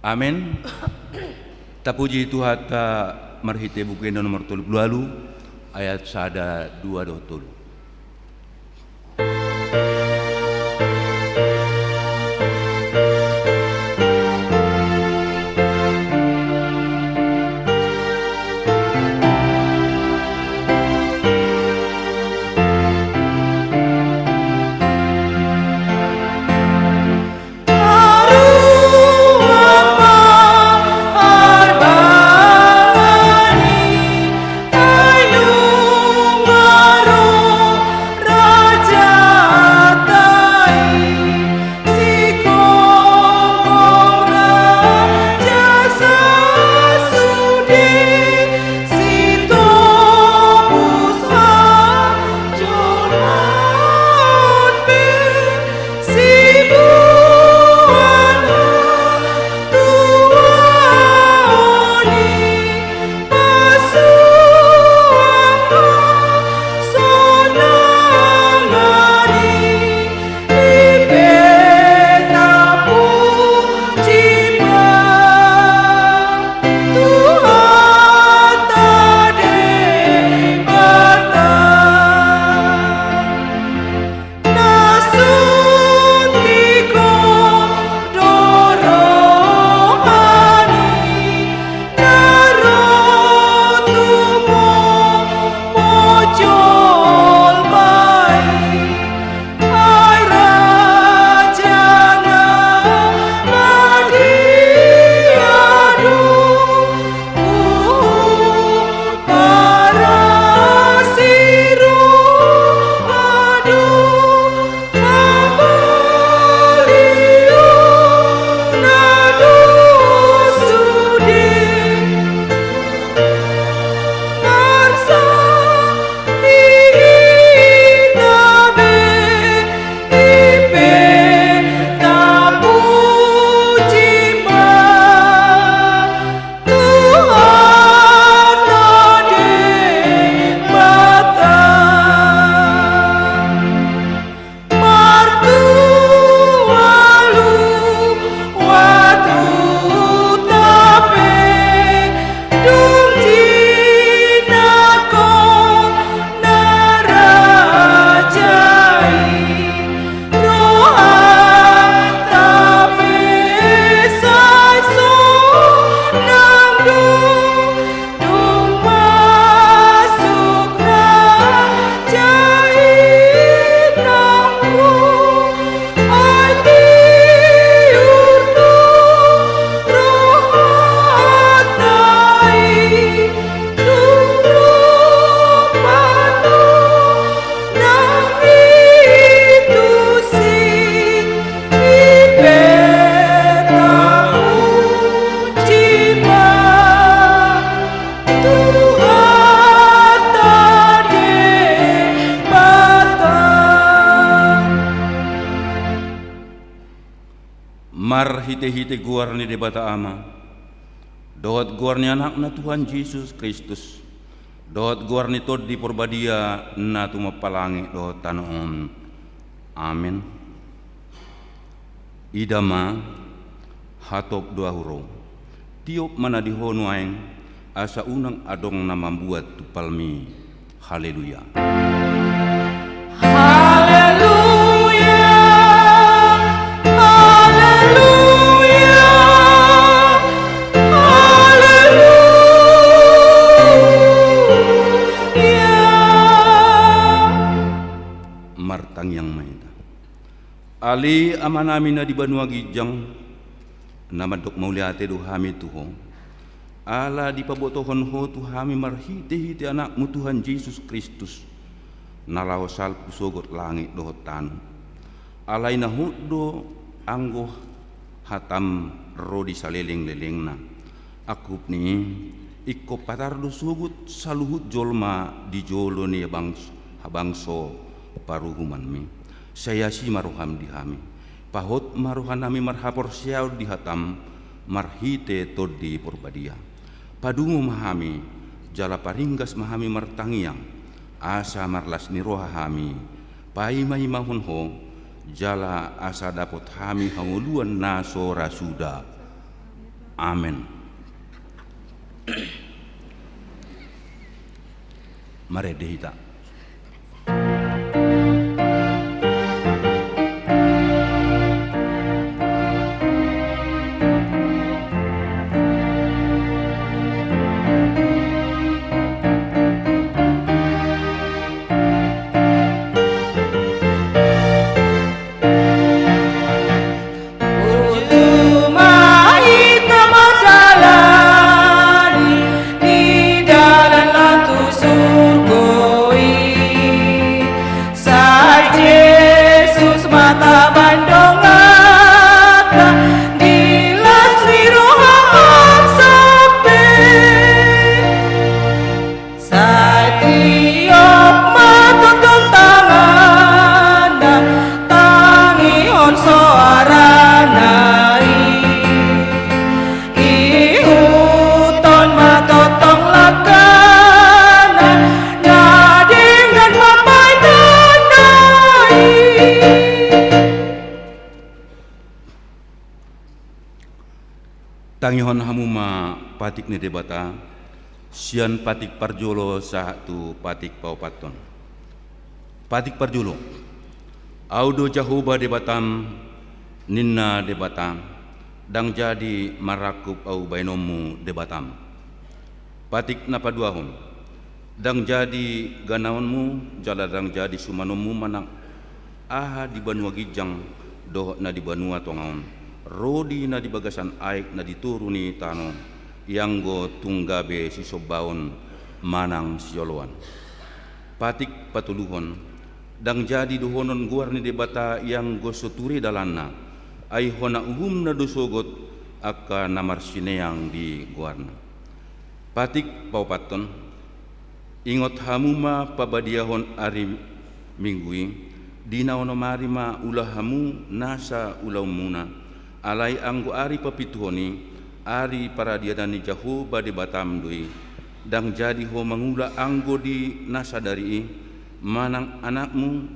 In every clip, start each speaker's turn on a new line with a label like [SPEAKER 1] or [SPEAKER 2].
[SPEAKER 1] Amin. Tapuji Tuhan ta marhite buku nomor 30 ayat sada 2 hite-hite guar ni debata ama doat guar ni anak na Tuhan Yesus Kristus doat guar ni tod di porbadia na tumapalangi doat tanoon. Amin. Idama hatop dua huro tiop mana dihono aeng asa unang adong na membuat tupalmi. Haleluya. Martang yang maida ali amanami na di Banua Gijang namadok mauliate do hami tuho ala di pabotohon ho tu hami marhite-hite anakmu Tuhan Yesus Kristus nalawasal pusogot langit do tanu alai na huddo anggo hatam rodi saleleng-lelengna akup ni ikko patardo sugut saluhut jolma di jolo ni habangso paruhuman mi saya si maruham di hami pahot maruhan nami marhapor siaw di hatam marhite tod di porbadia padungu mahami jala paringgas mahami martangiang asa marlas ni roha hami pai mai mahun ho jala asa dapot hami hanguluan naso rasuda Amin. Mari dihita. Tangihon hamuma patik ni debata, sian patik parjolo sahatu patik paupaton. Patik parjolo, audo jahuba debatam, ninna debatam, dang jadi marakup au bainomu debatam. Patik napaduahon, dang jadi ganaonmu, jala dang jadi sumanomu manang, aha di Banua Gijang, doh na di Banua Tongaon. Rodi na di bagasan aik na dituruni tano yang go tunggabe si sobaon manang sioloan. Patik patuluhon dang jadi duhonon guar ni debata yang go soturi dalanna ay hona uhum na dosogot aka namar sineang di guarna. Patik paupaton ingot hamuma pabadiahon ari minggui dina ono marima ulahamu nasa ulaumuna alai anggo ari papituhoni ari paradiadani jahu bade batam dui dang jadi ho mangula anggo di nasadari manang anakmu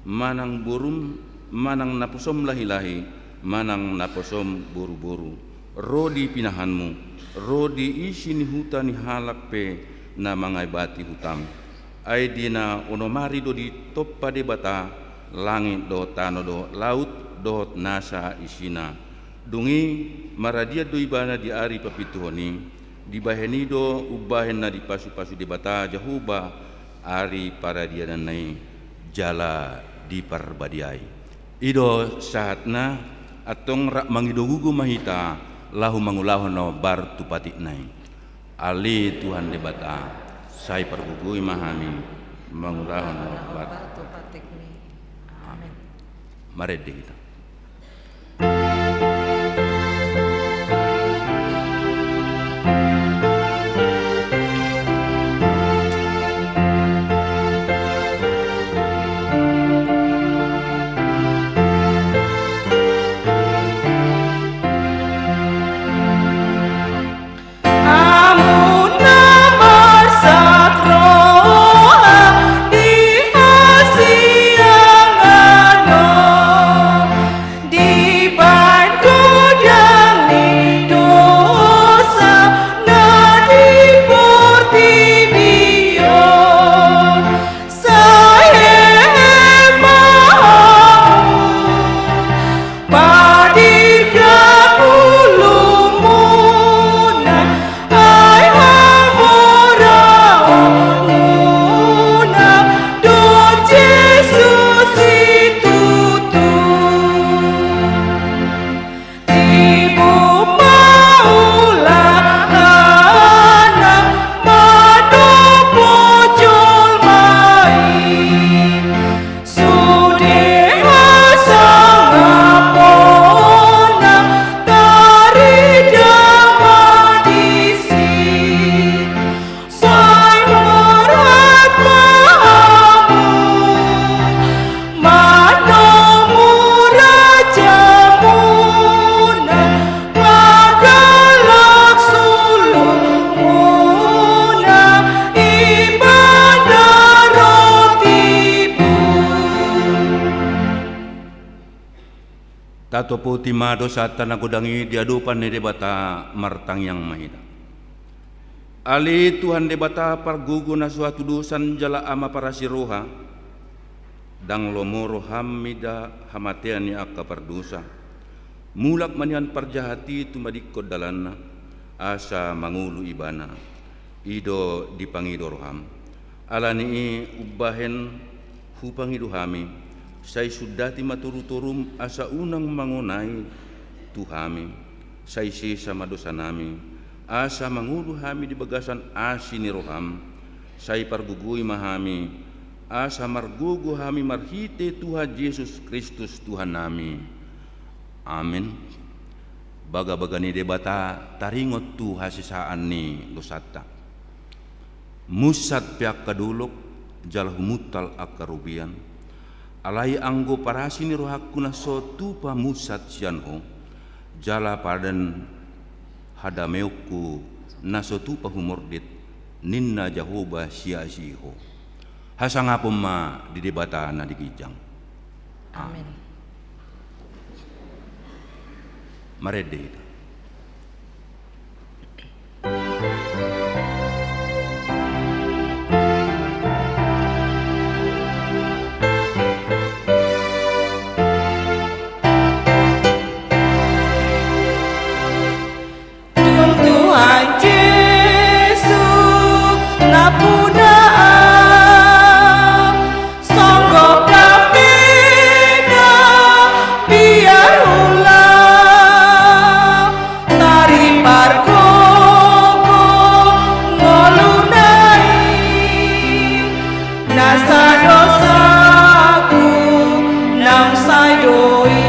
[SPEAKER 1] manang burum manang naposom lahi-lahi manang naposom buru-buru rodi pinahanmu rodi isi ni hutani halak pe na mangai bati hutam ai dina onomari do di top pade bata langit do tano do laut do nasa isina dungi maradia do ibana di ari papituhoni di baheni do ubahen na di pasu-pasu di bata jahuba ari para dia nai jala di parbadiai ido saatna atong rak mangidogugu mahita lahu mangulahon no bar tupati nai ali Tuhan di bata sai pergugui mahami mangulahon no bar tupati ni amin. Mari kita tato po timado sa tanagodangi diadupan ni debata martang yang mahida. Ali Tuhan debata pargugu na suatu dusan jala ama para siroha dang lomoro hamida hamatean ni akka pardusa. Mulak manian parjahati tumadikod dalana asa mangulu ibana ido dipangidoroham alani ubahen hupangiduhami say sudati maturu-turum asa unang mangunay tuhami say sisa madosa nami asa mangulu hami di bagasan asi ni roham say parguguy mahami asa margugu hami marhite Tuhan Yesus Kristus Tuhan nami. Amin. Baga-baga ni debata taringot tu hasisaan ni dosata. Musat piak kadulok jal humutal akarubian. Alai anggo parasi ni rohaku na so tupa musat sianho. Jala padan hadameuku na so tupa humordit ninna Jahoba sia-siho. Hasangapom ma di debata na digijang. Amin. Marede.
[SPEAKER 2] Tuhan Yesus napuna sanggup kapina biar ulang tari pargogo ngolunai nasa dosaku nang saidoi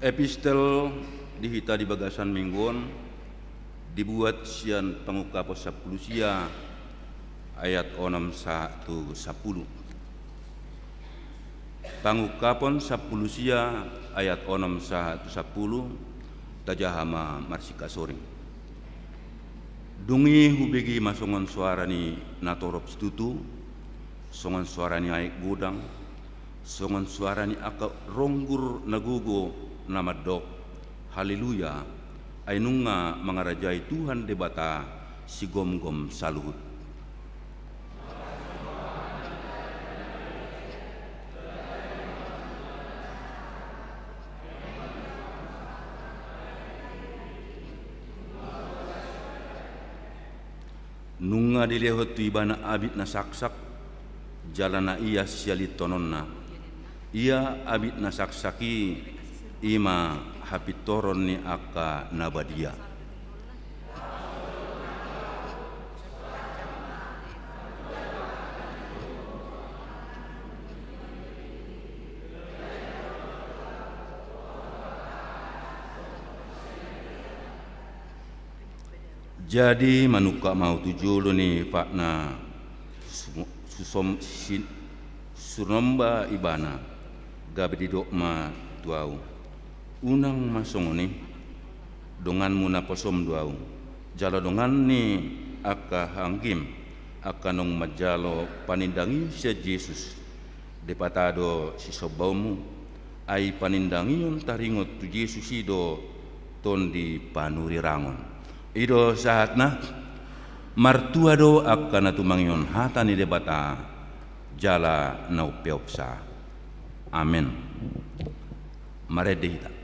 [SPEAKER 1] Epistel dihita di bagasan mingguan dibuat sian pangukapos 10 sia ayat 6-1-10. Pangukapon 10 sia ayat 6-1-10 tajahama marsika soring. Dungi hubegi masongon suara ni natorop stutu, songon suara ni aik gudang, songon suara ni aka ronggur nagugo nama dok haleluya ainunga mangarajai Tuhan debata si gom-gom saluhut. Nunga dilehot tu ibana abit na saksak jalana iya sialitononna ia abit na saksaki ima hapitoron ni aka nabadia. Jadi manuka mau tujulo ni pakna susom sunomba ibana gabi didok ma tuau unang masongoni dongan muna posom duau jaladongan ni aka hangkim akanong majalo panindangi si Jesus depatado si sobaumu ay panindangi yung taringot tu Jesus ido ton di panurirangon ido saat na martua do akan tumangyon hata ni debata jala na upeopsa. Amen. Maredehita.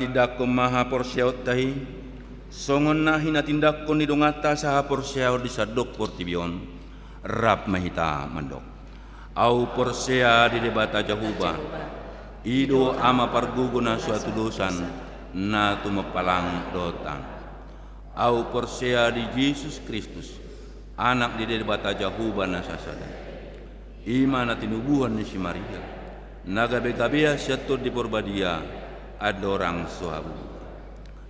[SPEAKER 1] Tidak ko maha porsyaot tahi songon na hinatindak ko ni dongata sa porsyaot di sadok portibion rap mahita mandok au porsya di debata jahuba ido ama pargugo na suatu dosan na tumapalang dotan au porsya di Jesus Kristus anak di debata jahuba na sasada ima na tinubuhan ni si Maria nagabe-gabe siya to di porbadia adorang suabu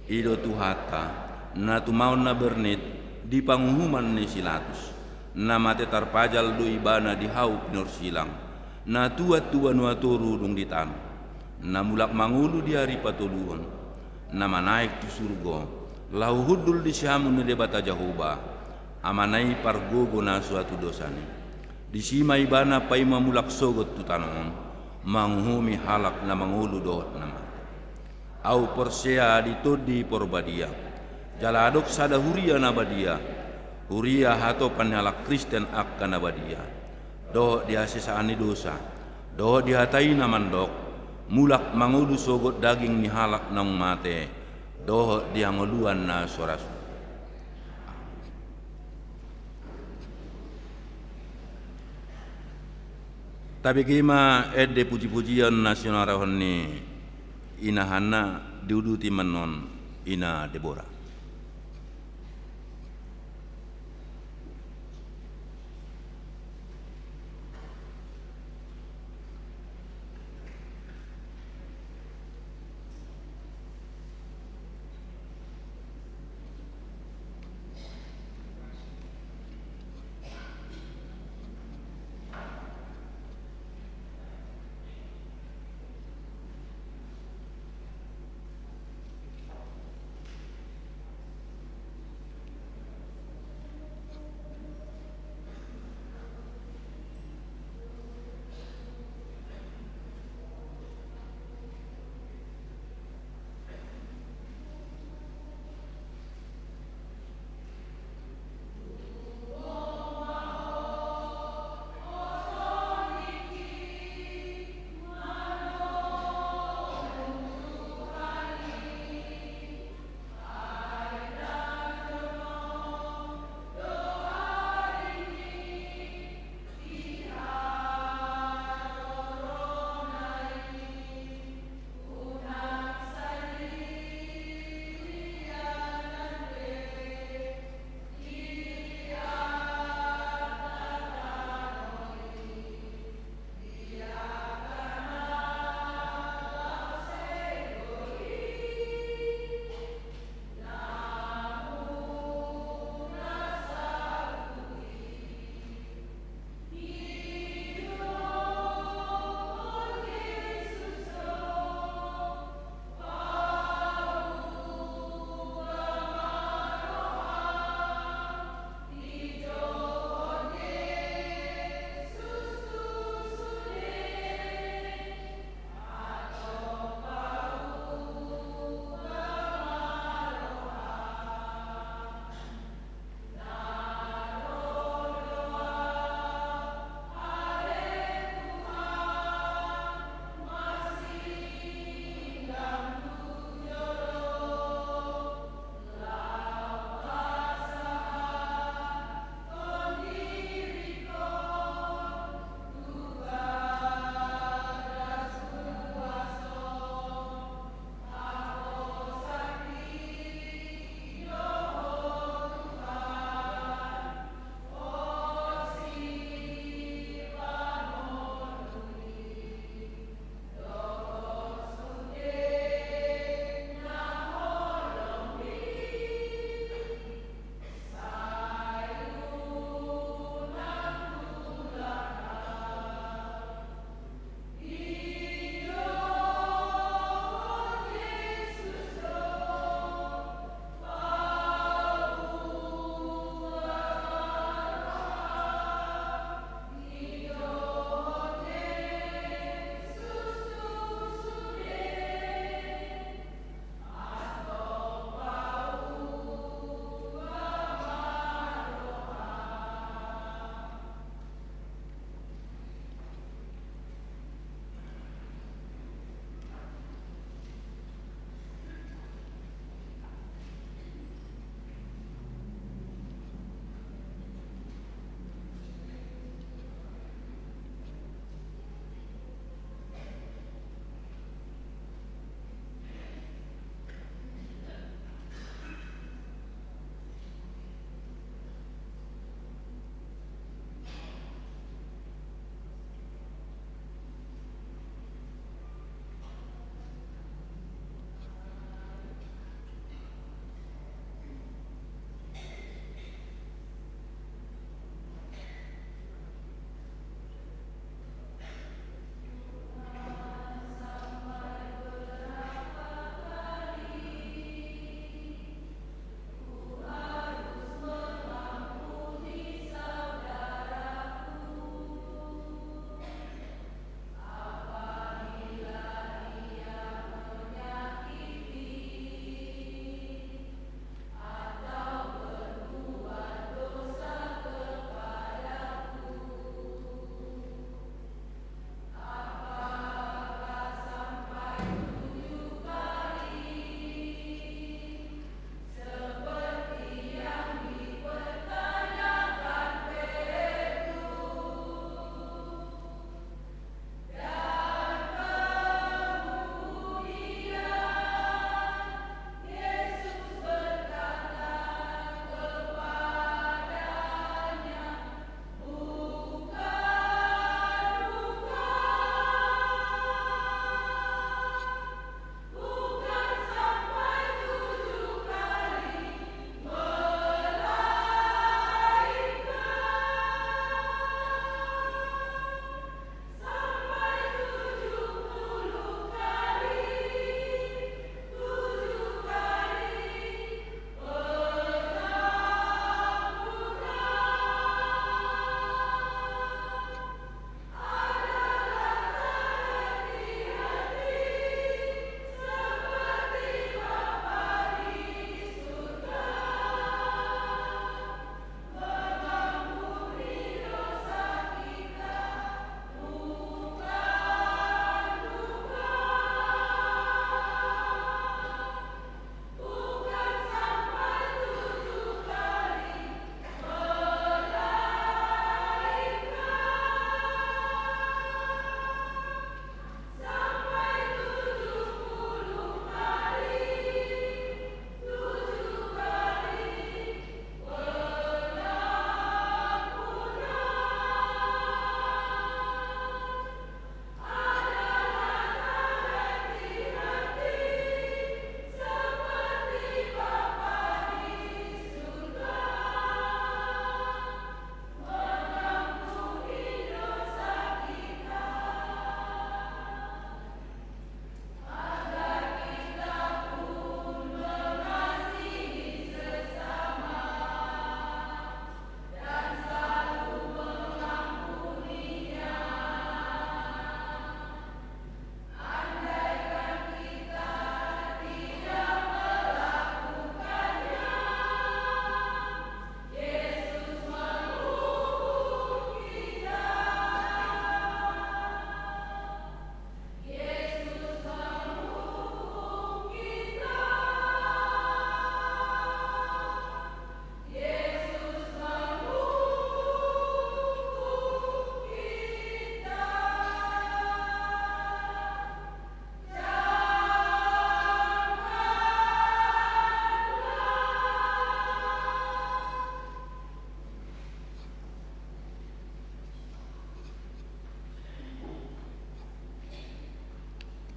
[SPEAKER 1] ido tuhata na tumaon na bernit di panghuman ni silatus na mate tarpajal do ibana di hau pinor silang na tuat-tuan waturu dong di tan na mulak mangulu di hari patuluan na manaik di surga lau hudul di siamun ni debata jahuba amanai pargogo na suatu dosani di sima ibana pai mamulak sogot tu tanon manghumi halak na mangulu dohot nama au porsea ditodi porbadia jaladok sada huria nabadia huria hato panhalak Kristen akan nabadia do dia sesaani dosa do dihatai namandok mulak mangudu sogot daging ni halak nang mate do dia ngoluan na soras tapi kima ede puji-pujian nasional rahoni ina Hana diuduti menon ina Deborah.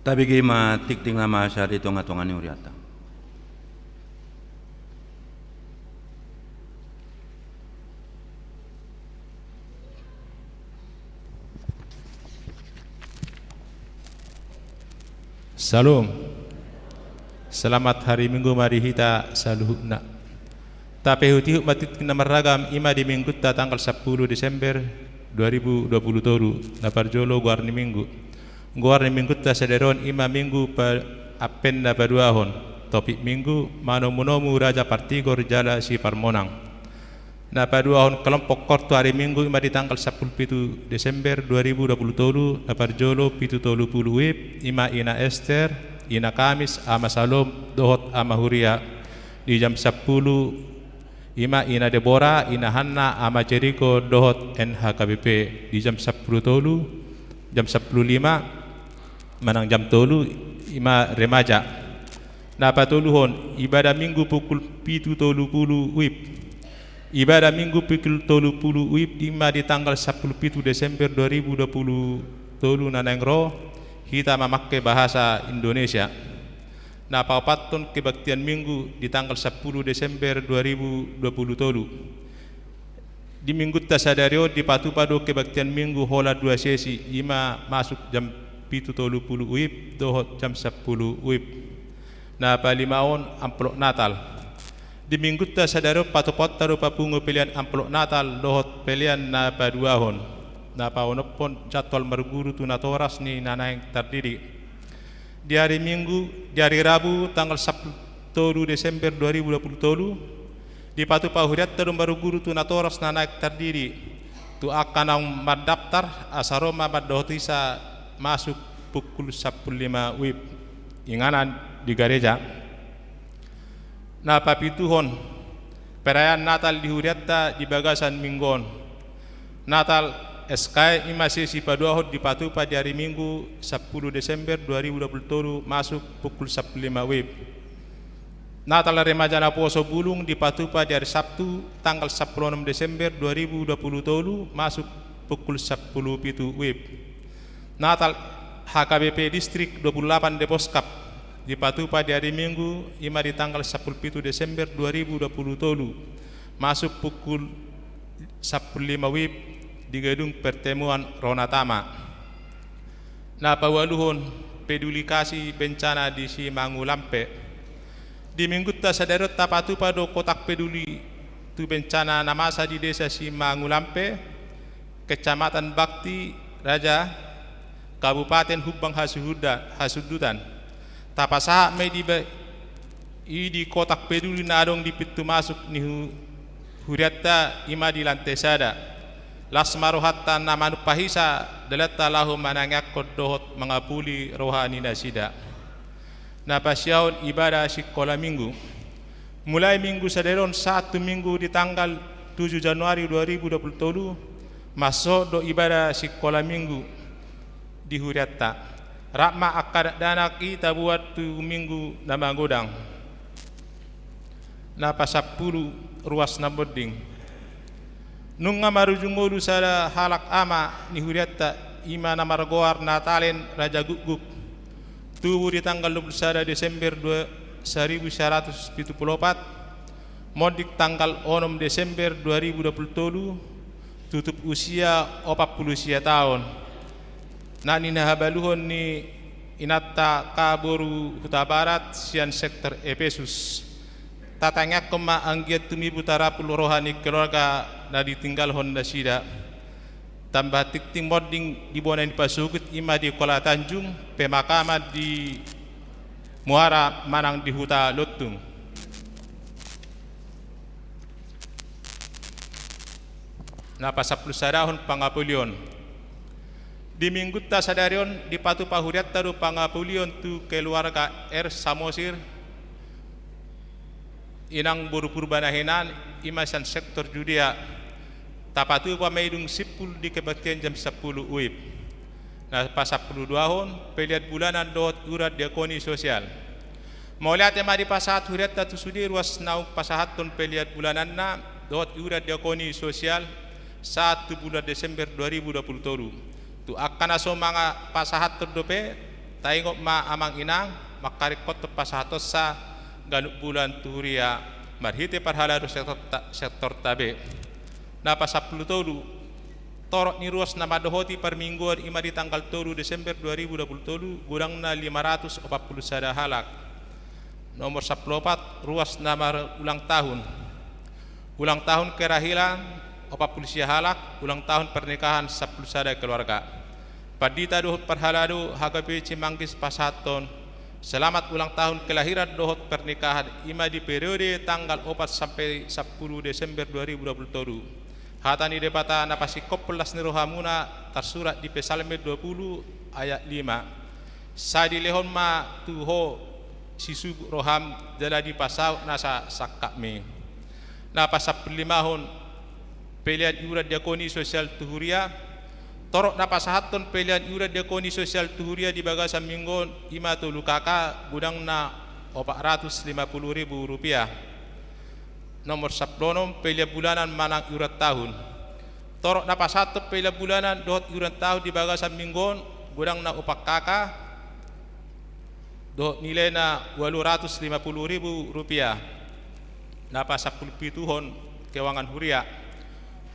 [SPEAKER 1] Tapi gima tikting lama syari itu ngatungan ni uriata.
[SPEAKER 3] Salam. Selamat hari Minggu mari kita saluhna. Tapi huti matit kena meragam ima di minggu tanggal 10 Desember 2020 na parjolo guarni minggu. Guarni minggu ta sederon ima minggu pa apen na paduahon. Topik minggu manomunomu raja partigor jala si parmonang. Na paduahon kelompok korto hari minggu ima di tanggal 10 Desember 2020 na parjolo 7:30 wib ima ina Esther ina Kamis ama Salom dohot ama Huria di jam 10 ima ina Deborah ina Hanna ama Jericho dohot NHKBP di jam 10 tolu jam 10:05 manang jam tolu ima remaja. Na patuluhon ibadah minggu pukul 7:30 wib. Ibadah minggu pukul 30 wib ima di tanggal 10 Desember 2020 tolu nanengro kita memakai bahasa Indonesia. Na papaton kebaktian minggu di tanggal 10 Desember 2020 tolu. Di minggu tasadario di patupado kebaktian minggu hola 2 sesi ima masuk jam 7:30 wib dohot jam 10 wib. Na palimaon amplok Natal. Di minggu tasadario patupot taruh papungo pilihan amplok Natal dohot pilihan na paduahon. Na paunopon jadwal marguru tunatoras ni nanayang terdiri. Di hari Minggu, di hari Rabu tanggal 10 Desember 2020 di patu pahuriat taruh marguru tunatoras nanayang terdiri. Tu akan ang mendaftar asaroma madohtisa masuk pukul 10:05 wib. Inganan di gereja. Na papituhon perayaan Natal di huriatta di bagasan minggon. Natal SK ima sesi paduahon di patupa di hari Minggu 10 Desember 2020 masuk pukul 10:05 wib. Natal remaja na poso bulung di patupa di hari Sabtu tanggal 16 Desember 2020 masuk pukul 10:07 wib. Natal HKBP Distrik 28 Deposkap di patupa di hari Minggu ima di tanggal 10 Desember 2020 masuk pukul 10:05 wib di gedung pertemuan Ronatama. Na pawaluhon peduli kasih bencana di Simangulampe. Di minggu tasadarot tapatupa do kotak peduli tu bencana namasa di desa Simangulampe, Kecamatan Bakti Raja, Kabupaten Hubang Hasudutan. Tapasaha may di kotak peduli na adong di pitu masuk ni huriatta ima di lantesada. Las maruhatta na manupahisa dalata lahu manangakod dohot mangapuli rohani nasida. Napasyahon ibadah sikola minggu. Mulai minggu saderon 1 minggu di tanggal 7 Januari 2020 masuk do ibadah sikola minggu di huriatta. Rakma akad dana kita buat tu minggu nama godang. Napa 10 ruas naboding. Nunga marujungolu sada halak ama ni huriatta ima namargoar Natalen Raja Guguk. Tubuh di tanggal 21 Desember 1974. Modik tanggal 6 Desember 2020 tutup usia 40 tahun. Nani nahabaluhon ni inatta kaboru huta barat sian sektor Efesus. Tatanya kema anggiat tumibu tarapul rohani keluarga na ditinggal honda sida. Tambah tikting modding di bona di pasukut ima di Kola Tanjung, pemakaman di Muara Manang di Huta Lutung. Napa 10 sadahon pangapulion. Di minggu tasadarion di patu pahuriat taru pangapulion tu keluarga Samosir inang buru purbanahinan imasan sektor Judea tapatu pamaidung sipul di kebaktian jam 10 wib. Nah pas 10 hon pelihat bulanan dot urat diakoni sosial. Mauliat ema di pasahat huriat tatu sudi ruas nauk pasahat ton pelihat bulanan na dot urat diakoni sosial 1 bulan Desember 2020. Tu akan aso mga pasahat terdope taingok ma amang inang makarikot pasatos sa ganuk bulan tuhuria marhite parhalado sektor tabe napa 10 tolu torok ni ruas na madohoti per mingguan ima di tanggal 3 Desember 2023 gurang na 540 sada halak. Nomor 14 ruas na ulang tahun kerahilan 40 halak, ulang tahun pernikahan 10 sada keluarga. Padita dohot perhalado hagape Cimanggis Pasaton. Selamat ulang tahun kelahiran dohot pernikahan ima di periode tanggal 4 sampai 10 Desember 2023. Hatani depata napasi koppelas ni rohamuna tersurat di Psalme 20 ayat 5. Sadi lehon ma tuho sisubu roham jala di pasau nasa sakakme. Napasa pelimahon pelian iurat diakoni sosial tuhuria. Torok napasahaton pelian iurat diakoni sosial tuhuria di bagasan minggon ima tulu kaka gudang na 450.000 rupiah. Nomor 10 pelian bulanan manang iurat tahun. Torok na pasato pelian bulanan dohot iurat tahun di bagasan minggon gudang na upak kaka dohot nilai na 850.000 rupiah. Napa 10 pituhon kewangan huria.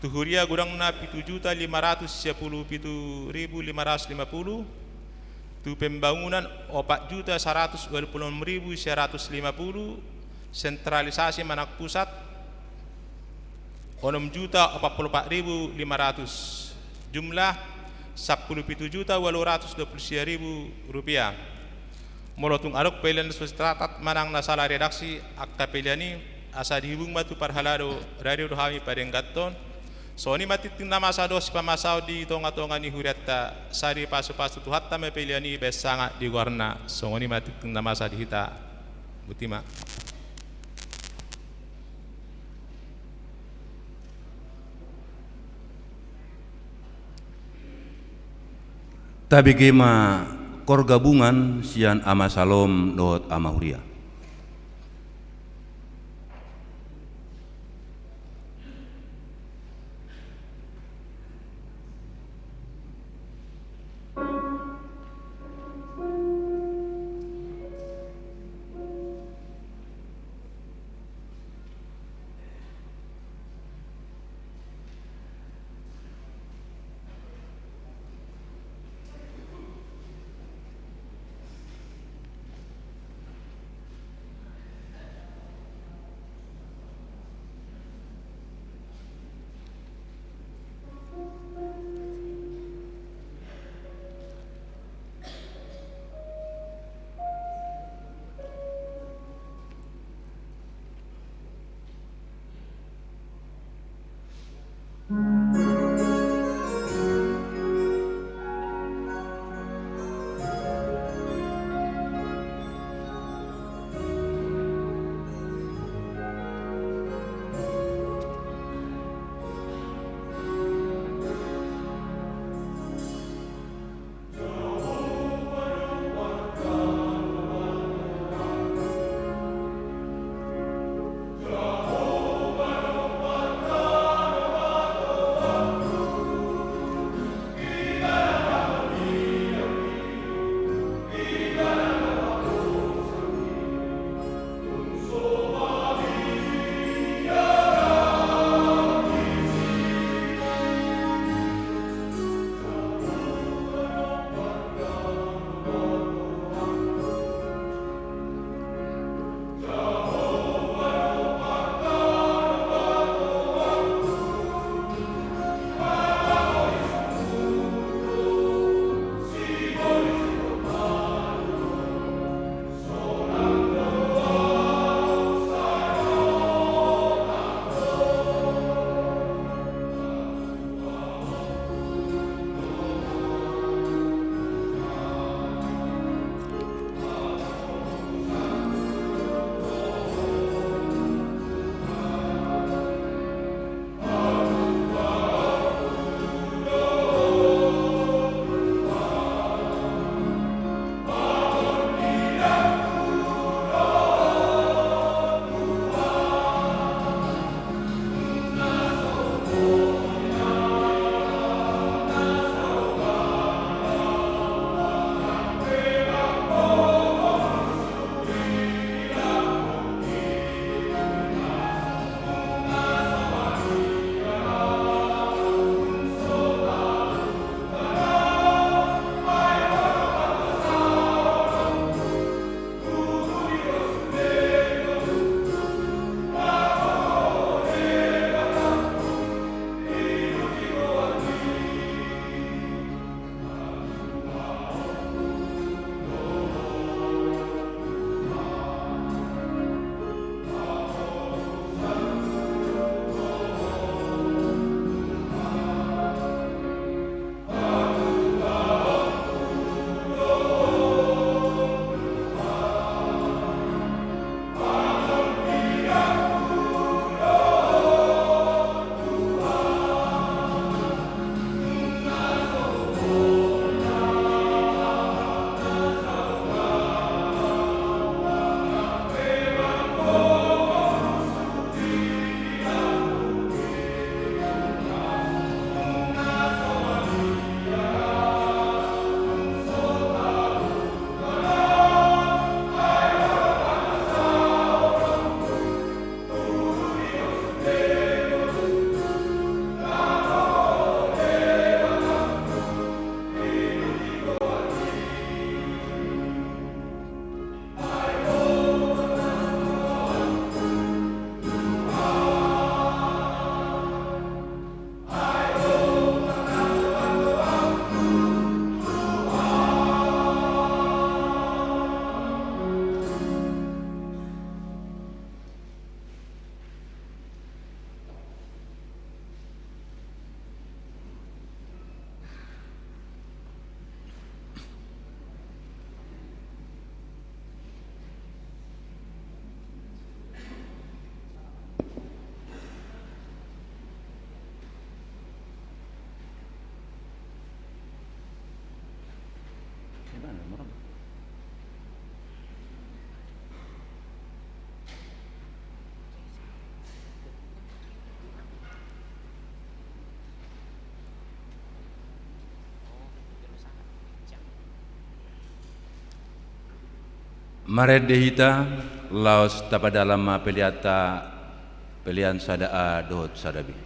[SPEAKER 3] Tuhuria gudang na 7.510.550. Tu pembangunan 4.126.150. Sentralisasi manak pusat 6.044.500. Jumlah 10.820.000 rupiah. Molotung arok pelian sustratat manang nasala redaksi akta peliani asa dihubung batu parhalado radio rohami padenggaton. So ni matitin nama sados pamasao di tonga-tonga ni huriatta sari pasu-pasu tuhatta me peliani besanga di warna. So ni matitin nama sa dihita butima.
[SPEAKER 1] Tabi gema kor gabungan sian ama salom dohot ama huria. Maret dehita laos tapadalam peliata pelian sadaa dohot sadabi.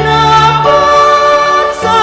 [SPEAKER 2] Napon sa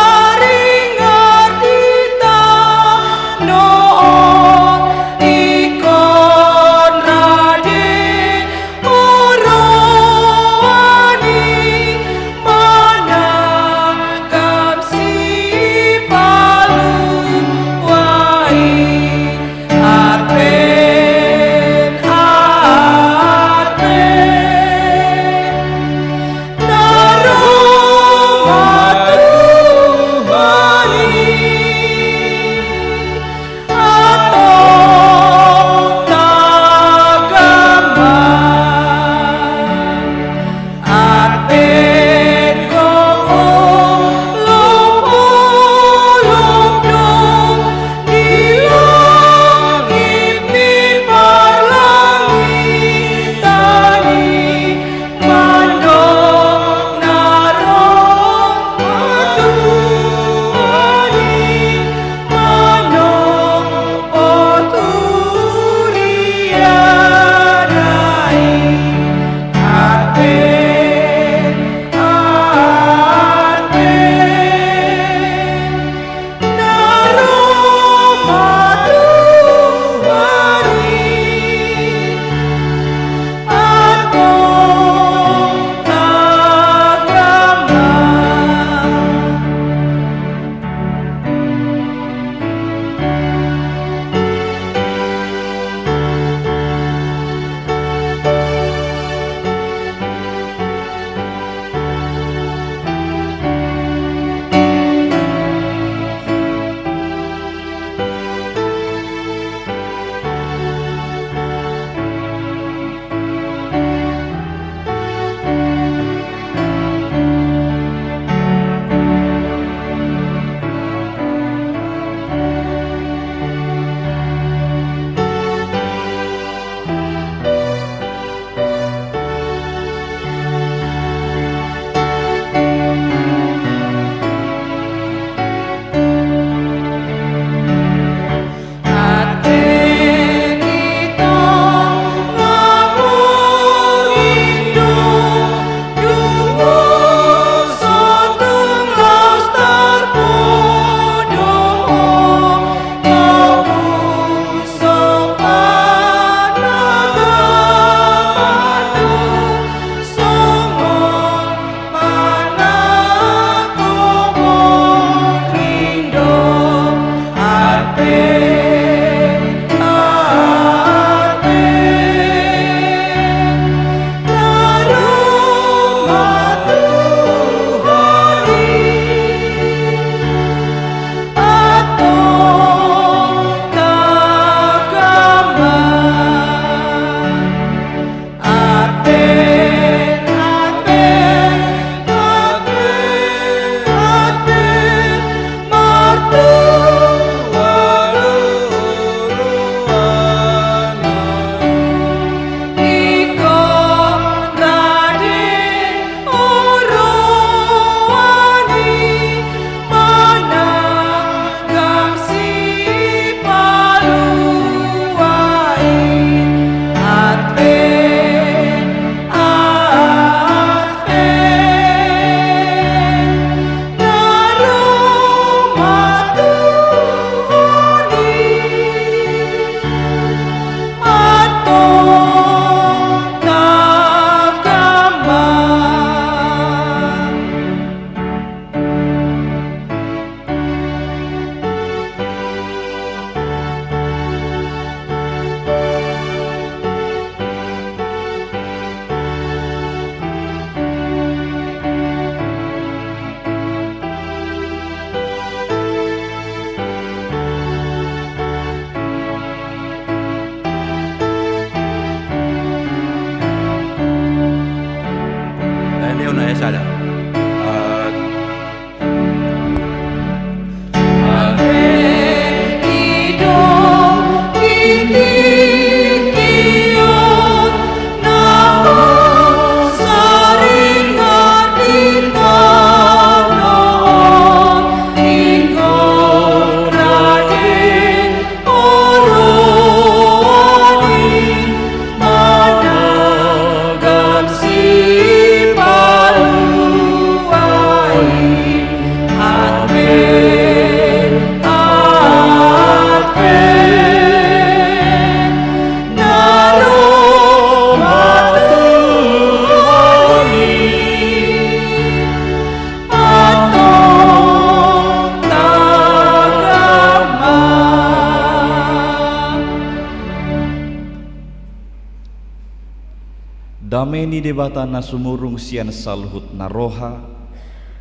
[SPEAKER 4] dameni debata na sumurung sian salhut na roha,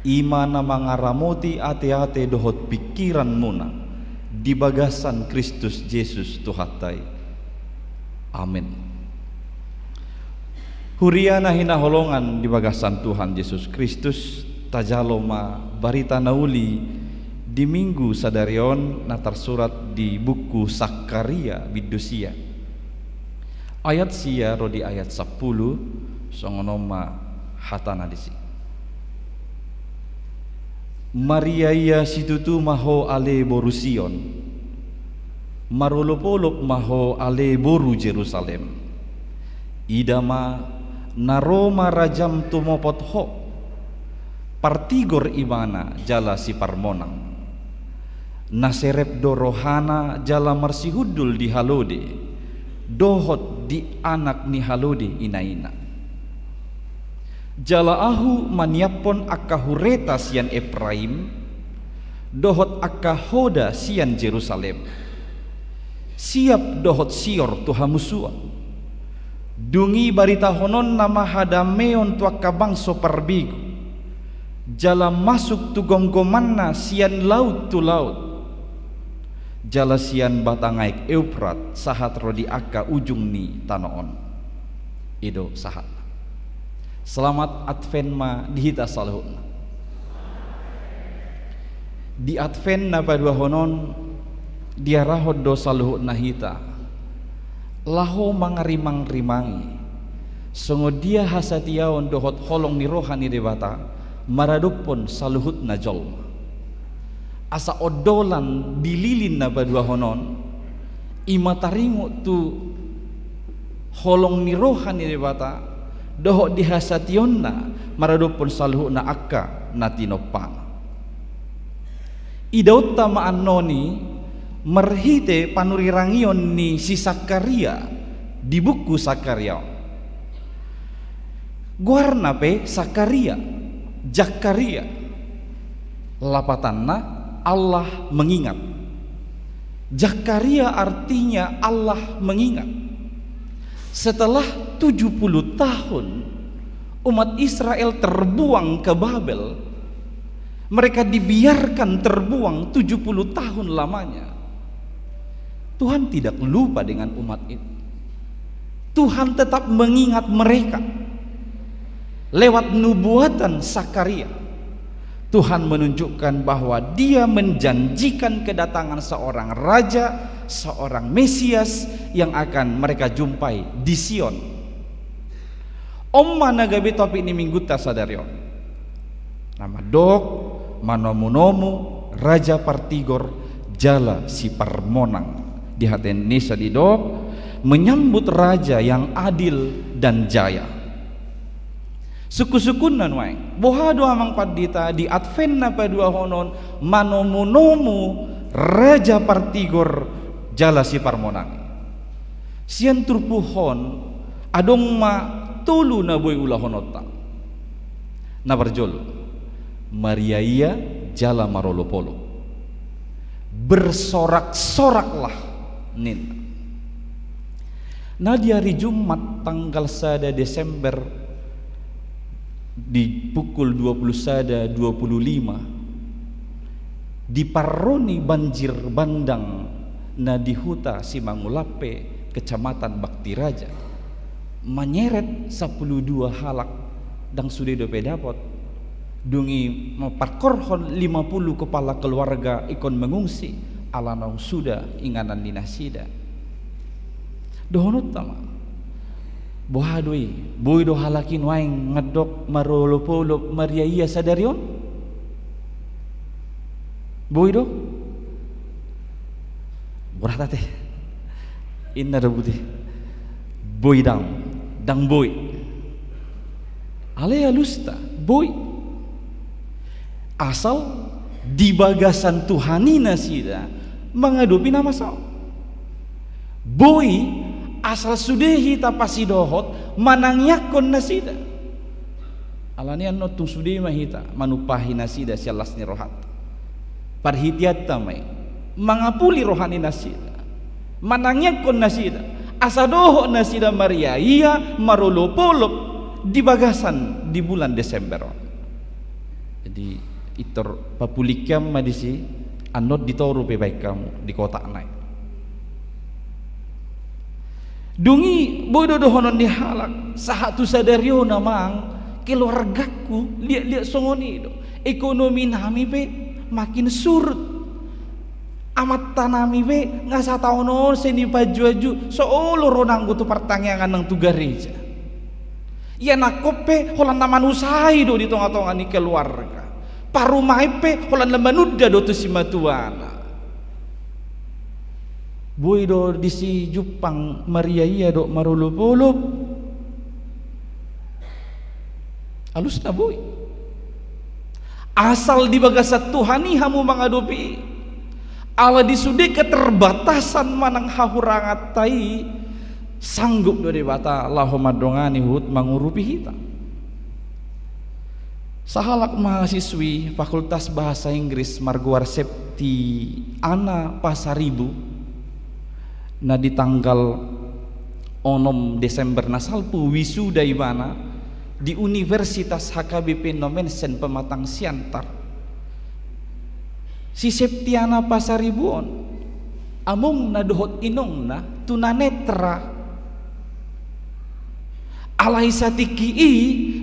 [SPEAKER 4] ima na mangaramoti ate-ate dohot pikiran muna di bagasan Kristus Yesus Tuhatai. Amin. Huriana hinaholongan di bagasan Tuhan Yesus Kristus, tajaloma barita nauli di minggu sadarion na tersurat di buku Sakaria bidusia. Ayat sia rodi ayat 10 songonoma hatana disi. Maria ia situtu maho ale borusion, marolopolop maho ale boru Jerusalem. Idama naroma rajam tumopot ho, partigor imana jala si parmonang. Naserep dorohana jala marsihudul di halode, dohot di anak ni halode inaina. Jala ahu maniapon akahureta sian Efraim, dohot akahoda sian Jerusalem. Siap dohot sior tuhamusua, dungi barita honon nama hadameon tuaka bangso parbigu. Jala masuk tu gonggomanna sian laut tu laut. Jala sian batangaik Euprat sahat rodi aka ujung ni tanoon. Ido sahat. Selamat Advent ma dihita salahuna. Di Advent na padua honon dia rahod do salahuna hita. Laho mangarimang-rimangi. Songo dia hasatiaon dohot holong ni rohani debata maradupon saluhut na jolma. Asa odolan bililin na padua honon imataringo tu holong ni rohani debata dohot dihasation na maradupon saluhut na akka na tinopang. Idaut tamaan noni merhite panurirangion ni si Sakaria di buku Sakaria. Guarna pe Sakaria, Jakaria. Lapatanna Allah mengingat. Jakaria artinya Allah mengingat. Setelah 70 tahun umat Israel terbuang ke Babel, mereka dibiarkan terbuang 70 tahun lamanya. Tuhan tidak lupa dengan umat itu. Tuhan tetap mengingat mereka. Lewat nubuatan Sakaria, Tuhan menunjukkan bahwa Dia menjanjikan kedatangan seorang raja, seorang Mesias yang akan mereka jumpai di Sion. Omma nagabi topi ini minggu tasadario. Nama dok manomunomu raja partigor jala si parmonang di hati Indonesia di dok menyambut raja yang adil dan jaya. Suku-sukunan wae bohado amang padita di Advent na padua honon manomunomu raja partigor jala si parmonang. Sian turpuhon adong ma tulu na boy ulah honota na berjolo Maria ia jala marolopolo bersorak-soraklah nin. Nah di hari Jumat tanggal 1 Desember di pukul 21.25 diparoni banjir bandang na di huta Simangulape kecamatan Bakti Raja menyeret 12 halak dang sudah dope dapot dungi parkorhon 50 kepala keluarga ikon mengungsi alanau sudah inganan dinasida dohonot tama bohadoi boy do halakin waing ngedok marolopolop Maria ia sadarion boy do berata teh inna rebuti boy dang boy ale alusta boy asal di bagasan Tuhanina sida mengadupi nama sao boy asal sudehi tapasi dohot manangyakon nasida alanian no tung sudehi mahita manupahi nasida sialas ni rohat parhitiat tamay mangapuli rohani nasida manangyakon nasida asa dohot nasida Maria iya marolopolop di Bagasan di bulan Desember. Jadi itor papulikam madisi anot ditoru pe baik kamu di kota naik. Dungi boy dodo honon di halak sahatu sadario namang keluargaku lihat songoni do ekonomi nami pe makin surut. Amat tanami be nggak sa tahu non seni baju seolo ronang tu pertanyaan nang tu gereja. Ya nakope holan naman usai do di tonga-tonga ni keluarga. Parumai pe holan lemanuda do tu si matuana. Boy do di si Jepang Maria iya do marulup-ulup. Alus na boy. Asal di bagasat Tuhani hamu mengadopi. Allah disude keterbatasan manang hahurangat tai sanggup do debata Allahumma dongani hut mangurupi hita. Sahalak mahasiswi Fakultas Bahasa Inggris Marguar Septi Ana Pasaribu na di tanggal 6 Desember nasalpu wisuda ibana di Universitas HKBP Nomensen Pematang Siantar. Si Septiana Pasaribuon among nadohot inong na tunanetra alai satiki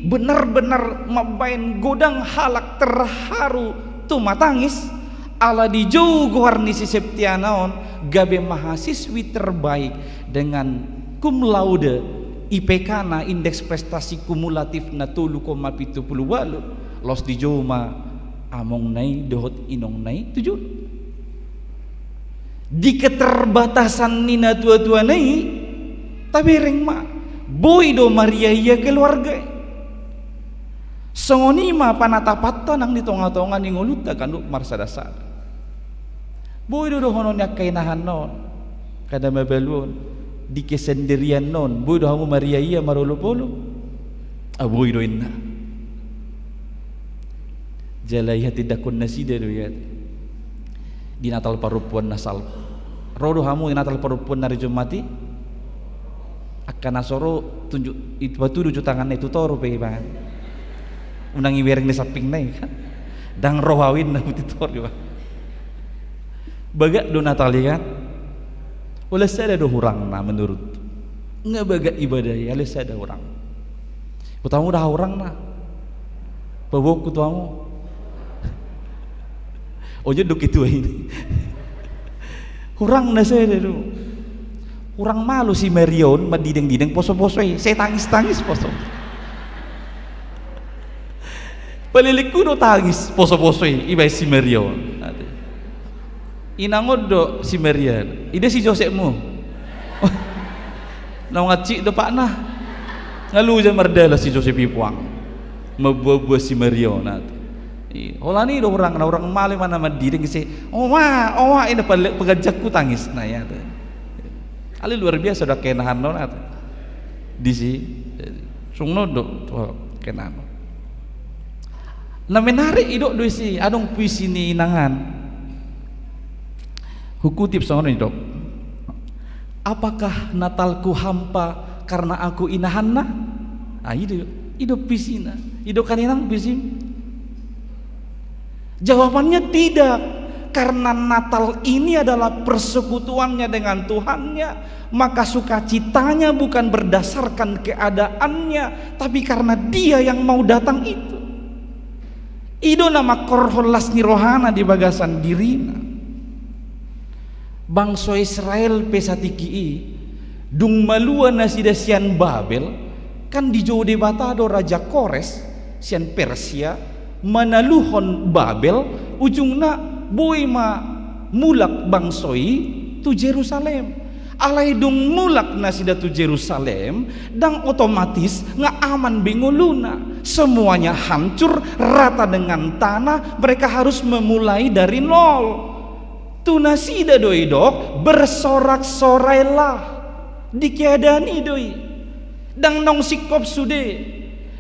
[SPEAKER 4] benar-benar mabain godang halak terharu tumatangis ala di jauh goharni si Septianaon gabe mahasiswi terbaik dengan cum laude IPK na indeks prestasi kumulatif na 3,78 los di jauh ma among nai dohot inong nai tujuh di keterbatasan nina tua-tua nai tapi reng ma boy do Maria iya keluarga songoni ma panatapata nang di tonga-tonga ni ngulut kan lu marsadasar boy do honon yak kainahan non kada mabalun di kesendirian non boy do hamu Maria iya marolo-polo boy do inna jalaiha tidak kun nasida do ya di Natal parupuan nasal rodo hamu di Natal parupuan nari Jumati akan nasoro tunjuk itu batu tujuh tangan itu toru pe bang unangi wereng di samping nai kan dang rohawin na putih toru baga do Natal kan oleh saya ada orang na menurut nggak baga ibadah ya oleh saya ada orang utamu dah orang na pabok utamu ojo duk itu ini kurang na saya dulu kurang malu si Marion madideng-dideng poso-poso saya tangis-tangis poso palilikku do tangis poso-poso ibai si Marion inangod do si Marion ide si Josekmu nang ngacik do pak nah ngalu ja merdela si Josep Ipuang mabuah-buah si Marion holani do orang malu mana madideng si owa ini pegajakku tangis nah ya ali luar biasa udah kenahan non atau di si sungno do kenahan na menarik idok do si adong puisi ni inangan hukutip sono idok apakah Natalku hampa karena aku inahanna idok puisi na idok kaninang puisi jawabannya tidak karena Natal ini adalah persekutuannya dengan Tuhannya maka sukacitanya bukan berdasarkan keadaannya tapi karena dia yang mau datang itu nama korholas ni rohana di bagasan dirina bangsa Israel pesatiki dung malua nasida sian Babel kan di jauh debatado Raja Kores sian Persia manaluhon Babel ujungna boy ma mulak bangsoi tu Jerusalem alai dung mulak nasida tu Jerusalem dan otomatis nga aman bengoluna semuanya hancur rata dengan tanah mereka harus memulai dari nol tu nasida doi dok bersorak-sorailah di keadaan doi dang nong sikop sude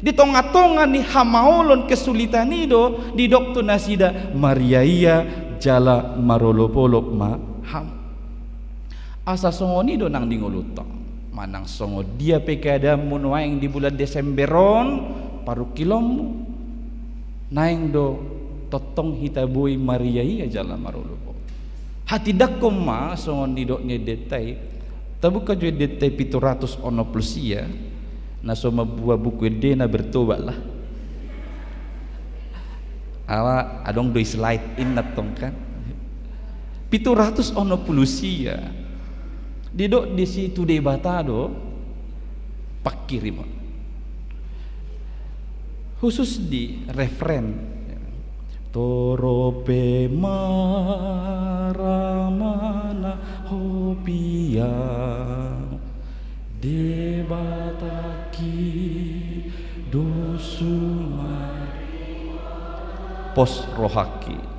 [SPEAKER 4] di tonga-tonga ni hamaolon kesulitan itu di dokter nasida Maria iya jala marolopolop ma ham asa songoni do nang dingolutong manang songo dia pekada mun waeng di bulan Desemberon paru kilom naeng do totong hitabui Maria iya jala marulupo hati dakom ma songon didoknya detai tabuka jue detai 700 ono plus iya na soma buah buku dena bertobat lah awa adong doi slide in natong kan 700 ono plus iya didok di situ de batado pakirima khusus di referen torope maramana hopia debataki dosuma pos rohaki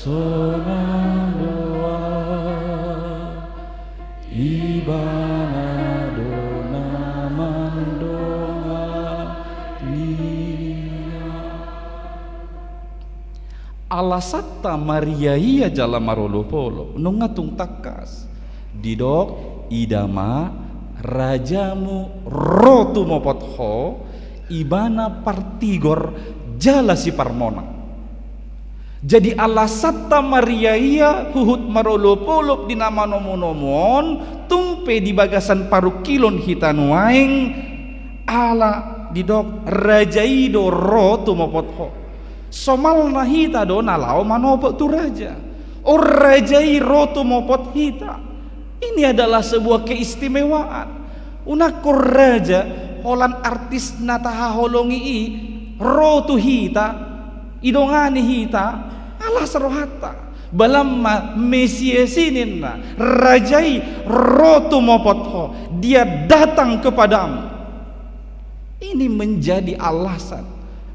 [SPEAKER 4] Sonaloa ibana dona mandonga nia alasata Maria iya jala marolo polo nungatung takas didok idama rajamu rotu mopotho ibana partigor jala si parmonang. Jadi alasata Maria iya huhut marolopolop di nama nomon tumpe di bagasan paru kilon hitan waeng ala didok rajaido rotu mopotho somal nahita do nalau manopot tu raja or rajai rotu mopot hita. Ini adalah sebuah keistimewaan unakur raja holan artis nataha holongi i rotu hita idongani hita alas rohata balamma mesiesinin na rajai rotu mopotho dia datang kepadamu. Ini menjadi alasan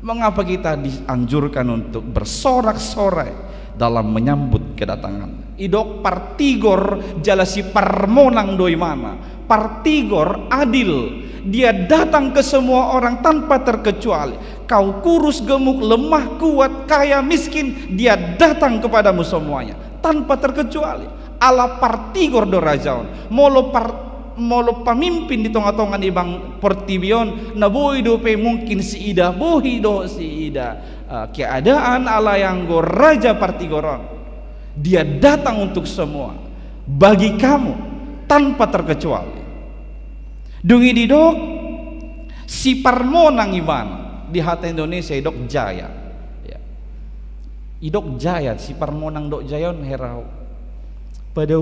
[SPEAKER 4] mengapa kita dianjurkan untuk bersorak-sorai dalam menyambut kedatangan idok partigor jalasi parmonang doi mana partigor adil dia datang ke semua orang tanpa terkecuali kau kurus gemuk lemah kuat kaya miskin dia datang kepadamu semuanya tanpa terkecuali ala partigor do rajaon molo pamimpin di tonga-tongan ibang portibion na boy do pe mungkin si ida bohi do si ida keadaan ala yang go raja partigoron dia datang untuk semua bagi kamu tanpa terkecuali. Dungi didok si parmonang ibana di hati Indonesia idok jaya ya. Idok jaya si parmonang dok jayon herau pada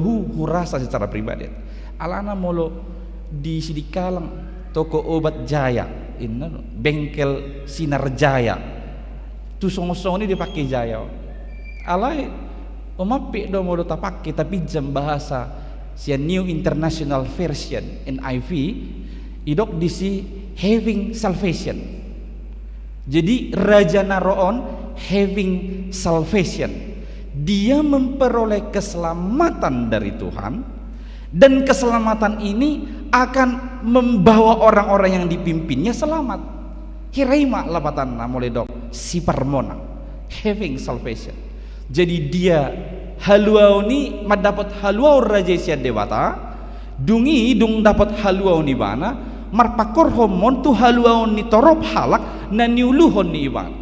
[SPEAKER 4] rasa secara pribadi alana molo di sidikalang toko obat jaya inna bengkel sinar jaya tu song-song ini dipakai jaya alai omapi do molo tapake tapi jam bahasa si New International Version NIV idok disi having salvation. Jadi Raja Naroon having salvation, dia memperoleh keselamatan dari Tuhan dan keselamatan ini akan membawa orang-orang yang dipimpinnya selamat. Hiraima lapatan namole dok si parmona having salvation. Jadi dia haluau ni mendapat haluau raja sia dewata dungi dung dapat haluau ni bana marpakor homon tu haluau ni torop halak na niuluhon ni iban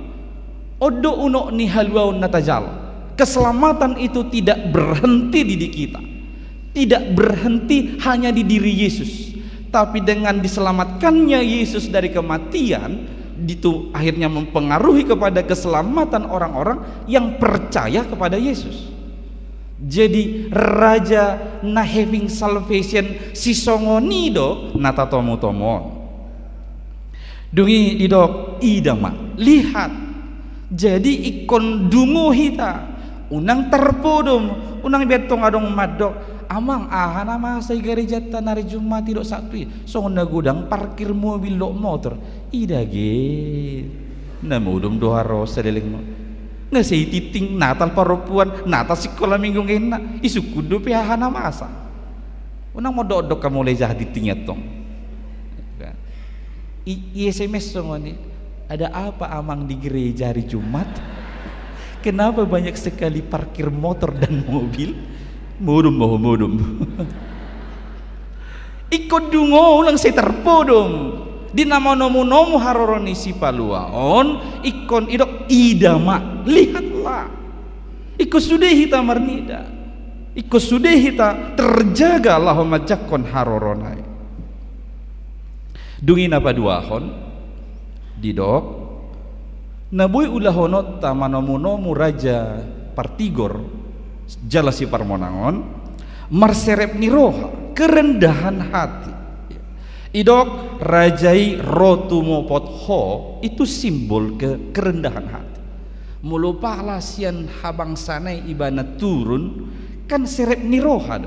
[SPEAKER 4] odo uno ni haluau natajal. Keselamatan itu tidak berhenti di diri kita, tidak berhenti hanya di diri Yesus, tapi dengan diselamatkannya Yesus dari kematian itu akhirnya mempengaruhi kepada keselamatan orang-orang yang percaya kepada Yesus. Jadi raja na having salvation si songonido nata tomo dungi didok idama lihat jadi ikon dungu hita unang terpodom unang betong adong madok amang ahana masa gereja tanari Jumat tidak satu songon gudang parkir mobil dok motor idage namudum doa rosa deleng nggak sih titing natal perempuan natal sekolah minggu enak isu kudu pihana masa unang mau dok kamu lejah titingnya tong SMS songon ada apa amang di gereja hari Jumat kenapa banyak sekali parkir motor dan mobil mudum ikut dungo ulang seterpodom di nama nomu haroroni si paluaon ikon idok idama lihatlah ikut sudah hita marnida ikut sudah hita terjaga Allahumma jakon haroronai dungin apa duahon didok nabui ulahonot tamanomu raja partigor jalasi parmonangon marserep niroha kerendahan hati idok rajai rotumo potho itu simbol kerendahan hati mulu palasian habang sanai ibana turun kan serep niroha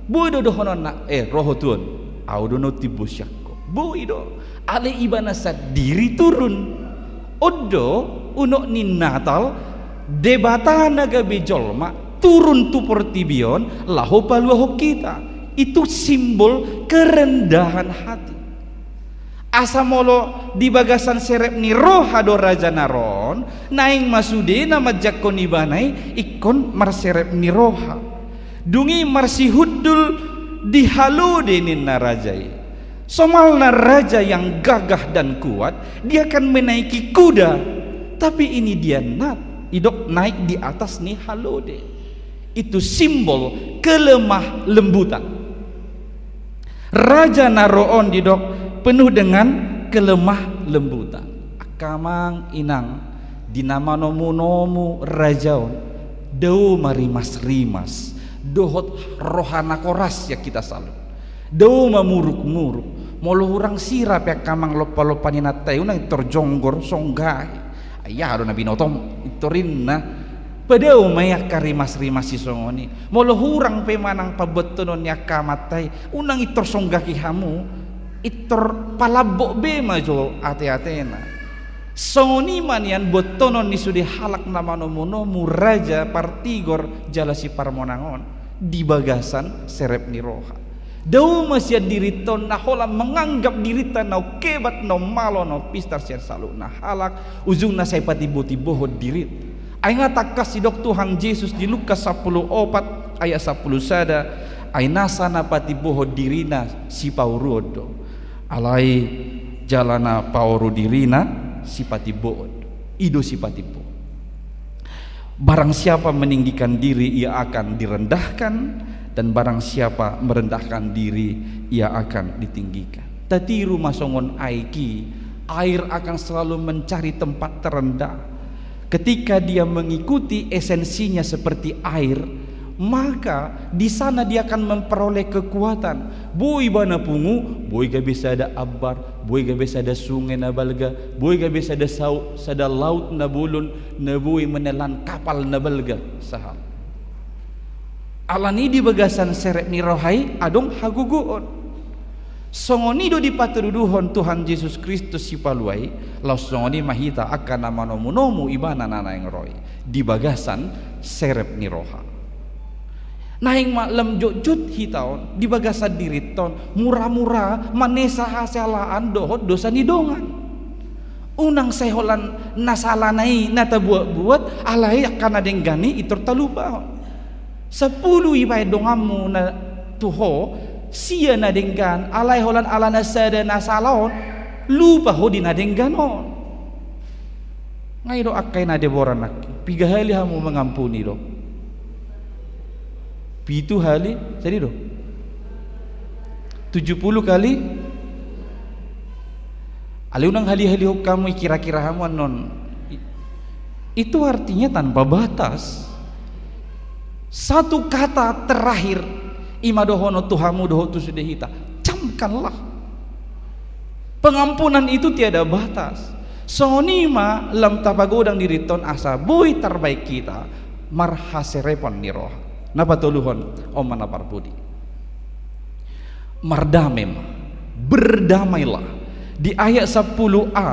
[SPEAKER 4] bodo dohonon roho tuan audono tibusyakko boido ale ibana sadiri turun odo unok ni natal debata naga bejolma turun tu portibion laho paluaho kita itu simbol kerendahan hati asamolo di bagasan serep ni roha do raja naron naing masude nama jakon ibanai ikon marserep ni roha dungi marsi huddul di halode ninna rajai somal na raja yang gagah dan kuat dia akan menaiki kuda tapi ini dia idok naik di atas ni halode itu simbol kelemah lembutan Raja Naroon didok penuh dengan kelemah lembutan akamang inang dinama nomu rajaon dau marimas dohot rohana koras ya kita salut dau mamuruk molo urang sirap ya kamang lopa-lopa nina tayo na terjonggor songgay ayah do nabi notom itorinna padao mayak karimas-rimas si songoni molo hurang pemanang pabetonon nya kamatay unang itor songgaki hamu itor palabok be majo ate-atena songoni man yan botonon ni sudi halak nama nomu raja partigor jalasi parmonangon di bagasan serep ni roha dau masya diriton na hola menganggap dirita na kebat no malo no pistar sian salu na halak ujung na say pati-buti bohod dirit ay nga takas si dok Tuhan Yesus di Lukas 14 ayat 10 sada ay nasa na pati bohod dirina si pauruodo alay jalana pauru dirina si pati bohod ido si pati bohod barang siapa meninggikan diri ia akan direndahkan dan barang siapa merendahkan diri ia akan ditinggikan tatiru masongon aiki air akan selalu mencari tempat terendah ketika dia mengikuti esensinya seperti air maka di sana dia akan memperoleh kekuatan boy bana pungu boy ga bisa ada abar boy ga bisa ada sungai na balga boy ga bisa ada sada laut na bulun na boy menelan kapal na balga sahal alani di bagasan seret ni rohai adong haguguon songonido di patuduhon Tuhan Yesus Kristus si paluai laus songoni mahita akan nama nomu ibana nana yang roy di bagasan serep ni roha naing maklem jut hitaon di bagasan diriton murah-murah manesa hasalaan dohot dosa ni dongan unang seholan nasalanai nata buat alai akan adeng gani itor talupa 10 ibai dongamu na tuho sia na denggan alai holan ala nasada nasalon lupa hodi na dengganon ngai do akai na deboranak 3 hali hamu mengampuni do 7 hali jadi do 70 kali aliunang hali-hali kamu kira-kira hamu non itu artinya tanpa batas satu kata terakhir imadohono tuhamu doho tu sudah hita camkanlah pengampunan itu tiada batas sonima lam tapagodang diriton asa boy terbaik kita marhaserepon niroh napa tuluhon omana parbudi mardamem berdamailah di ayat 10a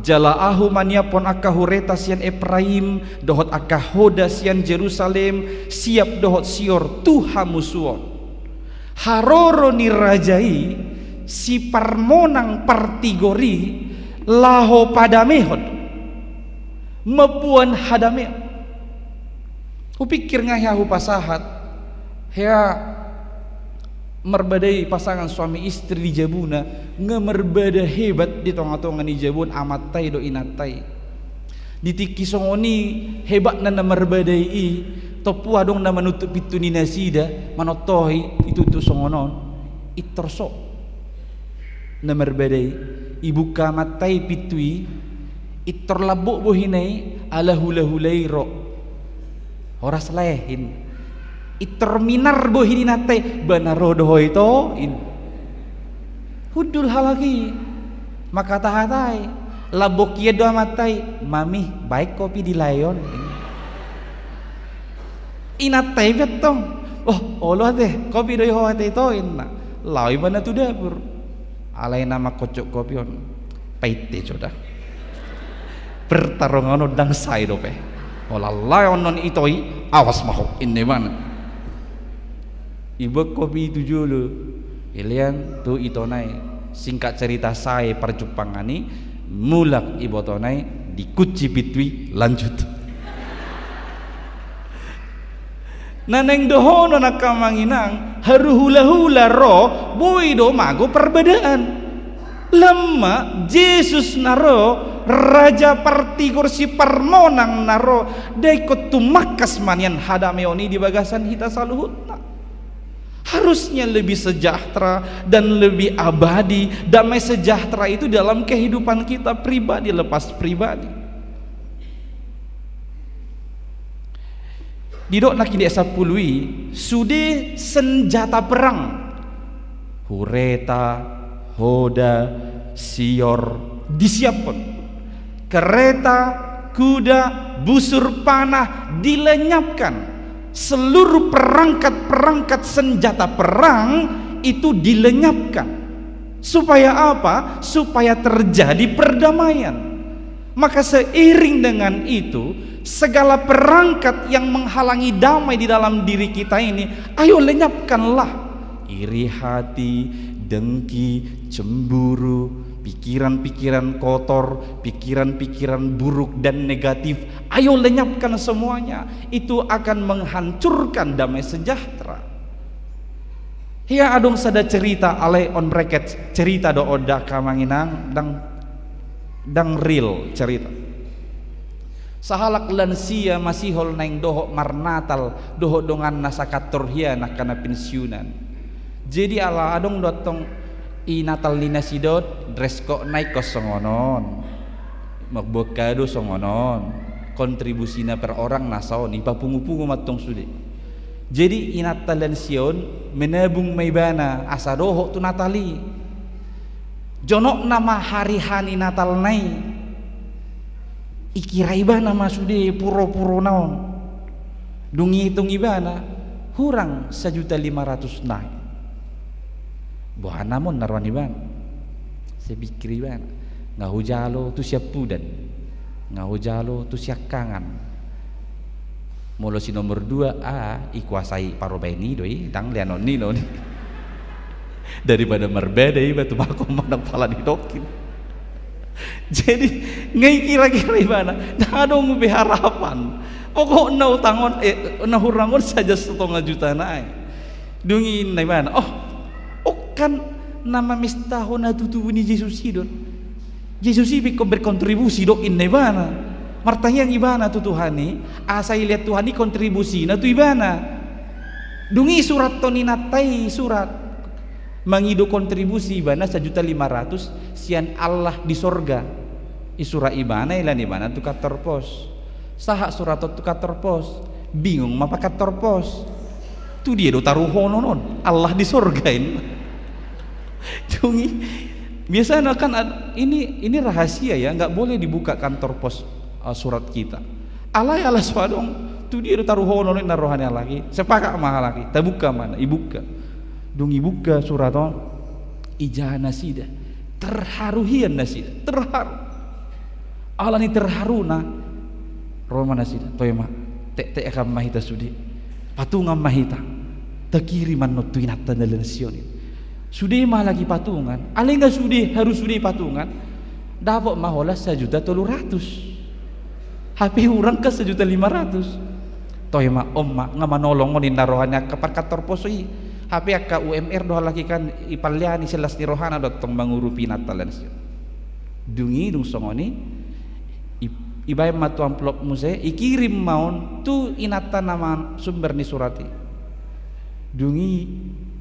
[SPEAKER 4] jalaahu maniapon akahureta sian Efraim dohot akahoda sian Jerusalem siap dohot sior tuhamusuon haroro nirajai si parmonang partigori laho padamehod mepuan hadameh upikir ngayahu pasahat Ya merbadai pasangan suami istri di Jabuna ngemerbada hebat di tongah-tongah di Jabun amatai do inatai di tiki songoni hebat na merbadai i topu adong na menutup itu ni nasida manotohi itu tu songonon itorso na merbadai ibu kamatai pitui itor labuk bohinai ala hula-hulairo horas lehin iterminar bohini nate banarodo itu in hudul halaki maka tahatai labok ye doa matai mami baik kopi di layon inatai betong oh Allah deh kopi doi hoa itu inna lawi bana tu dapur alai nama kocok kopi on paite coda pertarungan odang sai dope olah layon non itoi awas mahok ini mana ibu kopi itu dulu ilian tu itonai singkat cerita saya percupangani mulak ibu tonai dikuci bitwi lanjut naneng dohono nakamanginang haru hula-hula ro boido mago perbedaan lama Yesus naro raja parti kursi permonang naro daikot tumakas manian hadameoni di bagasan hita saluhutna harusnya lebih sejahtera dan lebih abadi. Damai sejahtera itu dalam kehidupan kita pribadi lepas pribadi. Didok nak di sapului sude senjata perang hureta hoda sior disiapkan kereta kuda busur panah dilenyapkan. Seluruh perangkat-perangkat senjata perang itu dilenyapkan. Supaya apa? Supaya terjadi perdamaian. Maka seiring dengan itu, segala perangkat yang menghalangi damai di dalam diri kita ini, ayo lenyapkanlah. Iri hati, dengki, cemburu, pikiran-pikiran kotor, pikiran-pikiran buruk dan negatif, ayo lenyapkan semuanya. Itu akan menghancurkan damai sejahtera. Ya adong sada cerita alai on bracket cerita do oda kamanginang dang real cerita. Sahalak lansia masih hol naing doho marnatal doho dongan nasakator hiana kana pensiunan. Jadi ala adong dotong i natal lina sidot dress kok naik kosongonon magbokado songonon kontribusina per orang nasaon ipapungu-pungu matong sude jadi i natal dan sion menabung maibana asa doho tu natali jonok nama hari hani natal nai ikira ibana masude puro-puro naon dungi hitung ibana hurang 1.500.000 naik buah namun narwan iban saya pikir iban ngahujalo tu siap pudan ngahujalo tu siap kangan molo si nomor 2 ikuasai parobeni doi tang lianon ni non daripada merbeda iba tu bako mandang pala didokin jadi ngai kira-kira ibana dadong harapan pokok na utangon nahurangon saja 1,5 juta naik dungin na ibana kan nama mistahon na tutubu ni Yesus idon Yesus ibig ko berkontribusi do in ibana martanyang ibana tu Tuhani asay lihat Tuhani kontribusi na tu ibana dungi surat to ninatay surat mangido kontribusi ibana 1.500.000 sian Allah di sorga isura ibana ilan ibana tu kantor pos saha surat tu kantor pos bingung mapa kantor pos tu dia do taruhono non Allah di sorgain Dungi biasanya kan ini rahasia ya nggak boleh dibuka kantor pos surat kita alay ala swadong tu dia taruh hono na rohani lagi sepakat mahal lagi tabuka mana ibuka dungi buka surat on ijah nasida terharu hian nasida terharu ala ni terharu na roma nasida toema te akan mahita sudi patungan mahita takiriman no tuinata dalam sionin sudah mah lagi patungan, ale enggak harus patungan, dapat mahola 1.300.000, HP orang ke 1.500.000, toy ma omma nga manolong ni narohanya kapar kator posoi hape akka UMR do laki kan ipalyani selas ni rohana dotong mangurupi natalan siya dungi dung songoni ibay matu amplop muse ikirim maun tu inata nama sumber ni surati dungi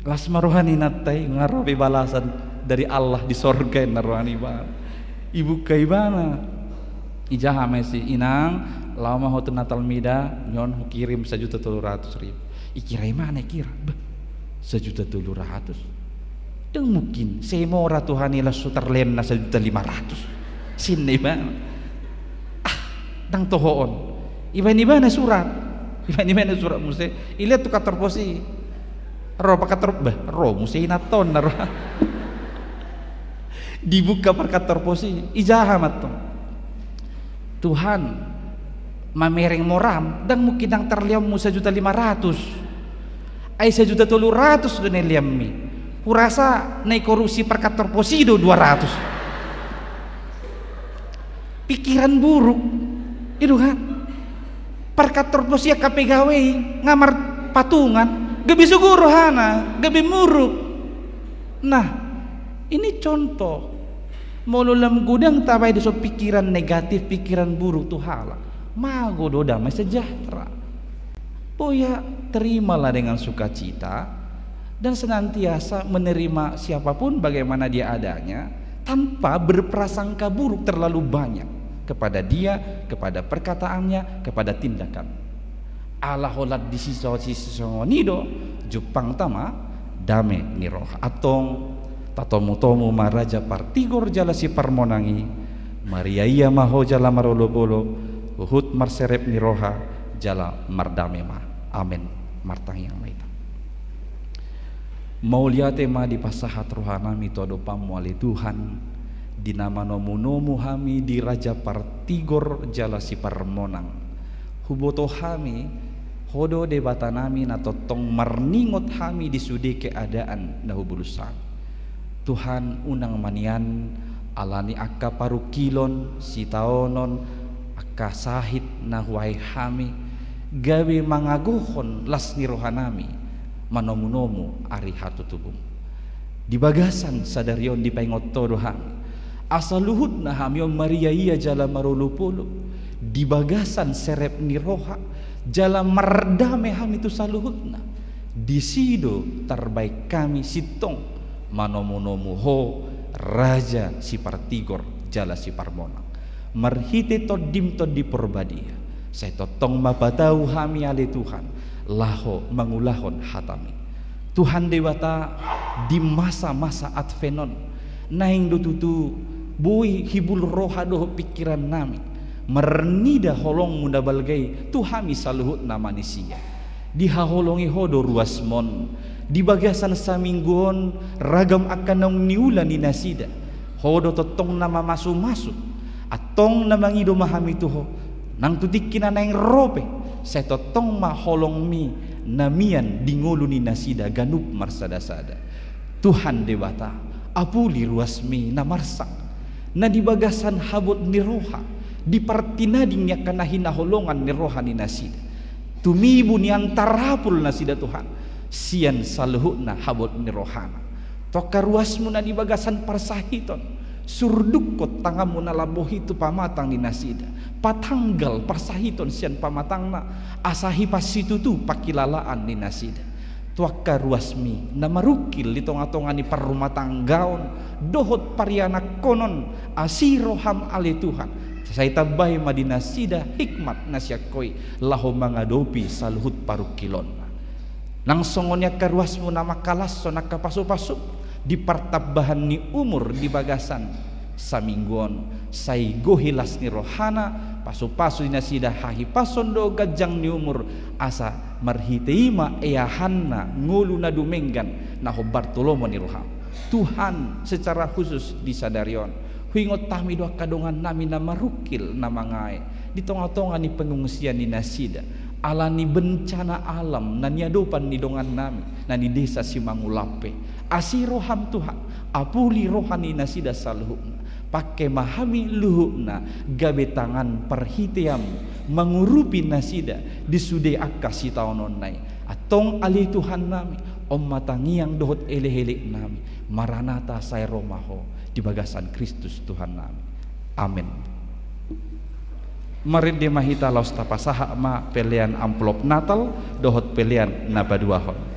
[SPEAKER 4] las marohani natai ngarobi balasan dari Allah di sorga narohani ba ibu kaibana ijaha mesi inang lama hotu natal mida nyon kirim 1.300.000 ikirai mana kira 1.300.000 deng mungkin semora Tuhani la sutarlen na 1.500.000 sinne ba dang tohoon iba na surat muse ilet tu kator posi ro pakator ro muse inaton na ro dibuka per kator posi ijaha matong Tuhan mamereng moram dan mungkin ang terliam mu 1.500.000 ay 1.300.000 do neliam mi kurasa naik korupsi per kator posido 200 pikiran buruk itu kan per kator posi kapegawe ngamar patungan gabi suguro hana gabi muruk nah ini contoh molulam gudang tabay di so pikiran negatif pikiran buruk tuh hala magodo damai sejahtera boya terimalah dengan sukacita dan senantiasa menerima siapapun bagaimana dia adanya tanpa berprasangka buruk terlalu banyak kepada dia, kepada perkataannya, kepada tindakan. Allah holat di sisi nido Jepang tama dame niroha atong tatomu-tomu maraja partigor jala si parmonangi Maria iya maho jala marolo-bolo uhut marserep niroha jala mardame ma amen martang yang maita mauliate ma di pasahat rohanami todo pamuali Tuhan di nama nomu-nomu hami di raja partigor jala si parmonang huboto hami hodo debatanami na totong marningot hami di sudi keadaan nahubulusan Tuhan unang manian alani akka parukilon sitaonon akka sahit na huay hami gawe mangaguhon las ni rohanami manomu-nomu ari hatutubum di bagasan sadaryon di paingot todo hami asa luhut na hami Maria iya jala marulupulu di bagasan serep ni roha jala mardame hami tu saluhut na di sido terbaik kami sitong manomu-nomu ho raja si partigor jala si parmonang marhite todim to di porbadia saya totong mapatau hami ale Tuhan laho mangulahon hatami Tuhan dewata di masa-masa advenon naing dututu bui hibul roha doh pikiran nami mernida holong munda balgai Tuhami saluhut nama nisia dihaholongi hodo ruasmon di bagasan samingguon ragam akan nang niulan di nasida hodo totong nama masuk-masuk atong namangido mahami tuho nang tudikin na yang rope saya totong maholong mi namian di ngulu ni nasida ganup marsada-sada Tuhan dewata apuli ruasmi na marsak na di bagasan habot ni roha di partinading niya kanahin holongan ni roha ni nasida tumibu ni antarapul nasida Tuhan sian saluhut na habot ni rohana toka ruasmu na di bagasan parsahiton surdukot tangamu na laboh itu pamatang ni nasida patanggal parsahiton sian pamatang na asahi pasitutu pakilalaan ni nasida tuaka ruasmi na marukil litong-atongan ni parrumatanggaon dohot pariana konon asiroham ali Tuhan saya tabay madinasida hikmat nasyakoi laho mangadopi saluhut parukilon nang songonya karuasmu nama kalaso nakapasu-pasu di partabahan ni umur di bagasan samingguon say gohilas ni rohana pasu-pasu di nasida hahi pasondo gajang ni umur asa marhiteima eahanna ngulu na dumenggan naho Bartolomo ni roham Tuhan secara khusus disadarion huingot tami doa kadongan nami na marukil na mangai di tonga-tonga ni pengungsian ni nasida alani bencana alam na niadopan ni dongan nami na ni desa Simangulape asiroham Tuhan apuli rohani nasida saluhna pakai mahami luhukna gabe tangan perhitiamu mengurupi nasida di sude akasi taonon nai atong ali Tuhan nami om matangi yang dohot ele-elek nami maranata saya romaho di bagasan Kristus Tuhan nami. Amin. Mari di mahita laus tapasaha ma pelian amplop Natal dohot pelian nabaduahon.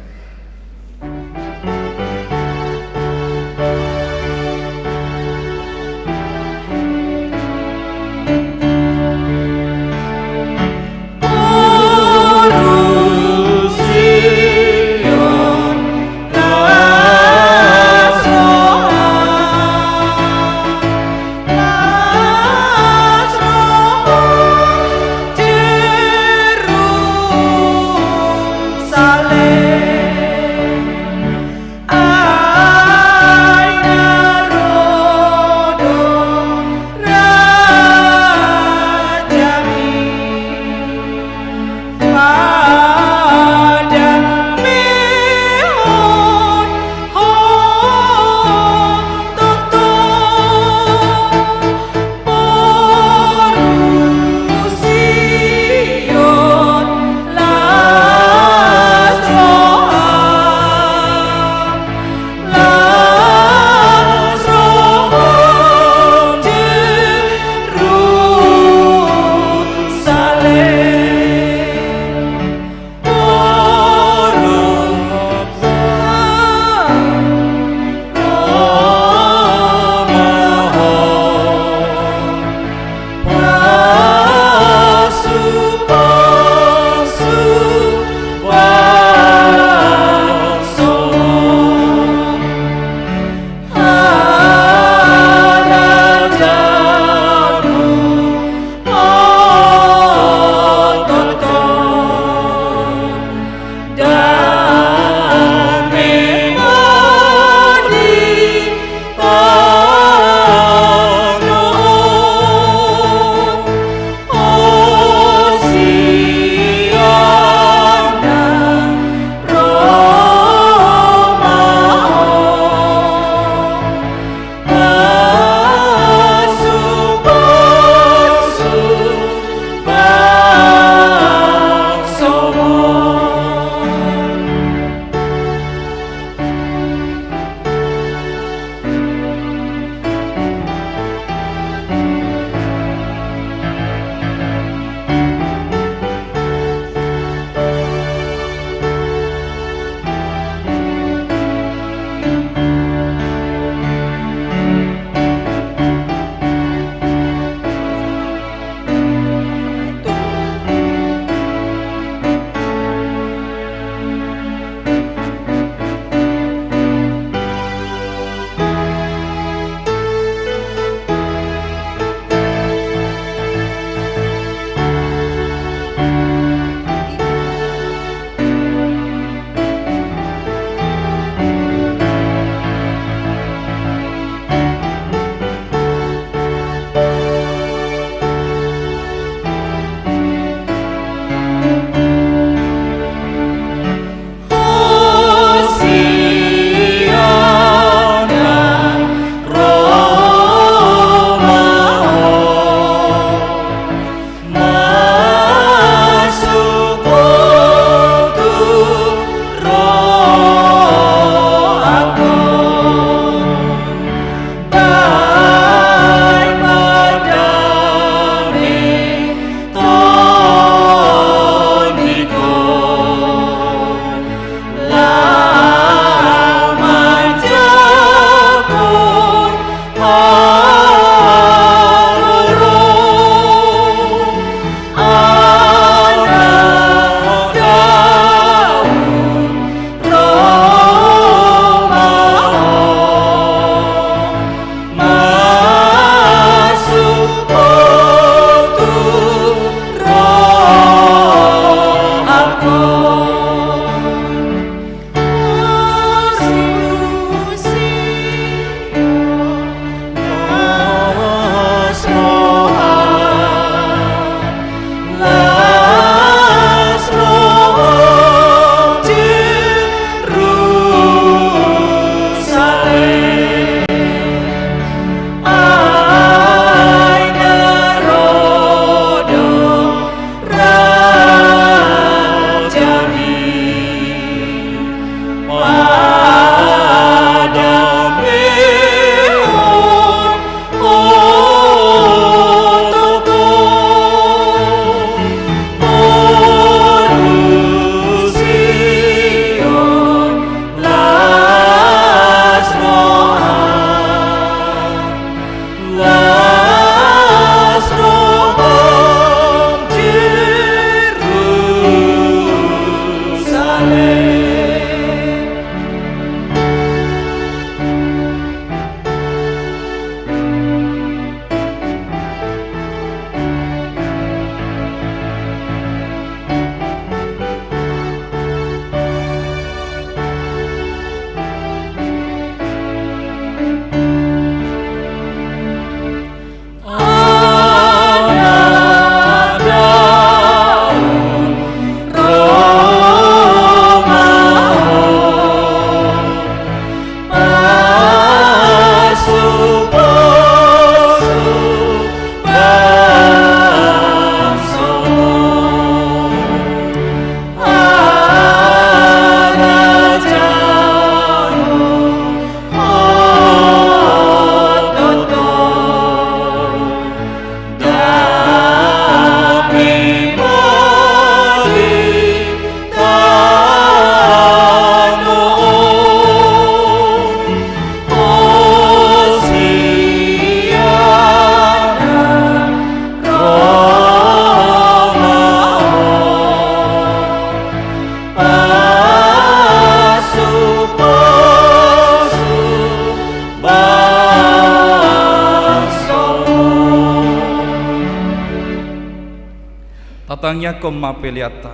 [SPEAKER 4] yakom mapeliata.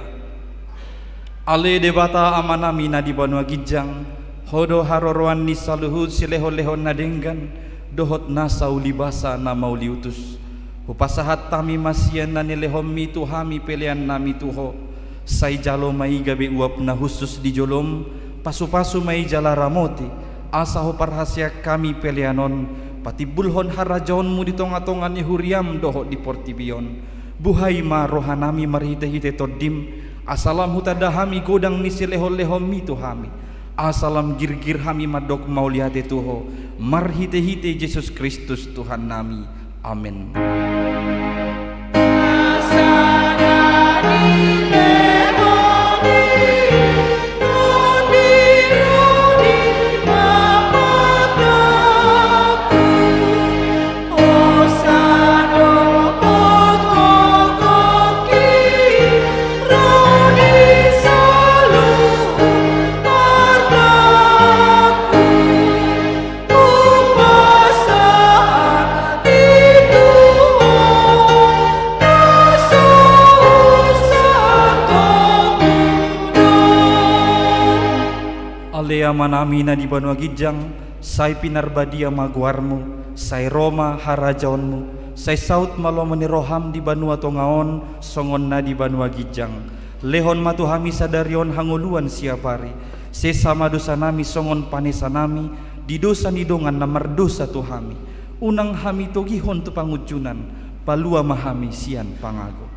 [SPEAKER 4] Ale debata amanami na di banua gijang, hodo haroroan ni saluhud sileho-lehon na denggan, dohot nasa ulibasa na mauliutus. Upasahat tami masian na nilehom mi tuhami pelian nami tuho. Say jalo mai gabe uap na husus di jolom, pasu-pasu mai jala ramoti, asa ho parhasia kami pelianon, pati bulhon harajaonmu di tonga-tonga ni huriam dohot di portibion. Buhay ma rohanami marhite-hite todim, asalam hutadahami kodang ni sileho-lehom mi tuhami. Asalam girgir hami madok mauliate tuho, marhite-hite Yesus Kristus Tuhan nami. Amin. Manami na di banua gijang, say pinarbadia maguarmu, say Roma harajaonmu, say saut malomani roham di banua tongaon, songon na di banua gijang. Lehon matuhami sadarion hanguluan siapari, sesama dosa nami songon panesa nami, di dosa nidongan na mardosa tuhami. Unang hami togihon tu pangujunan, palua mahami sian pangago.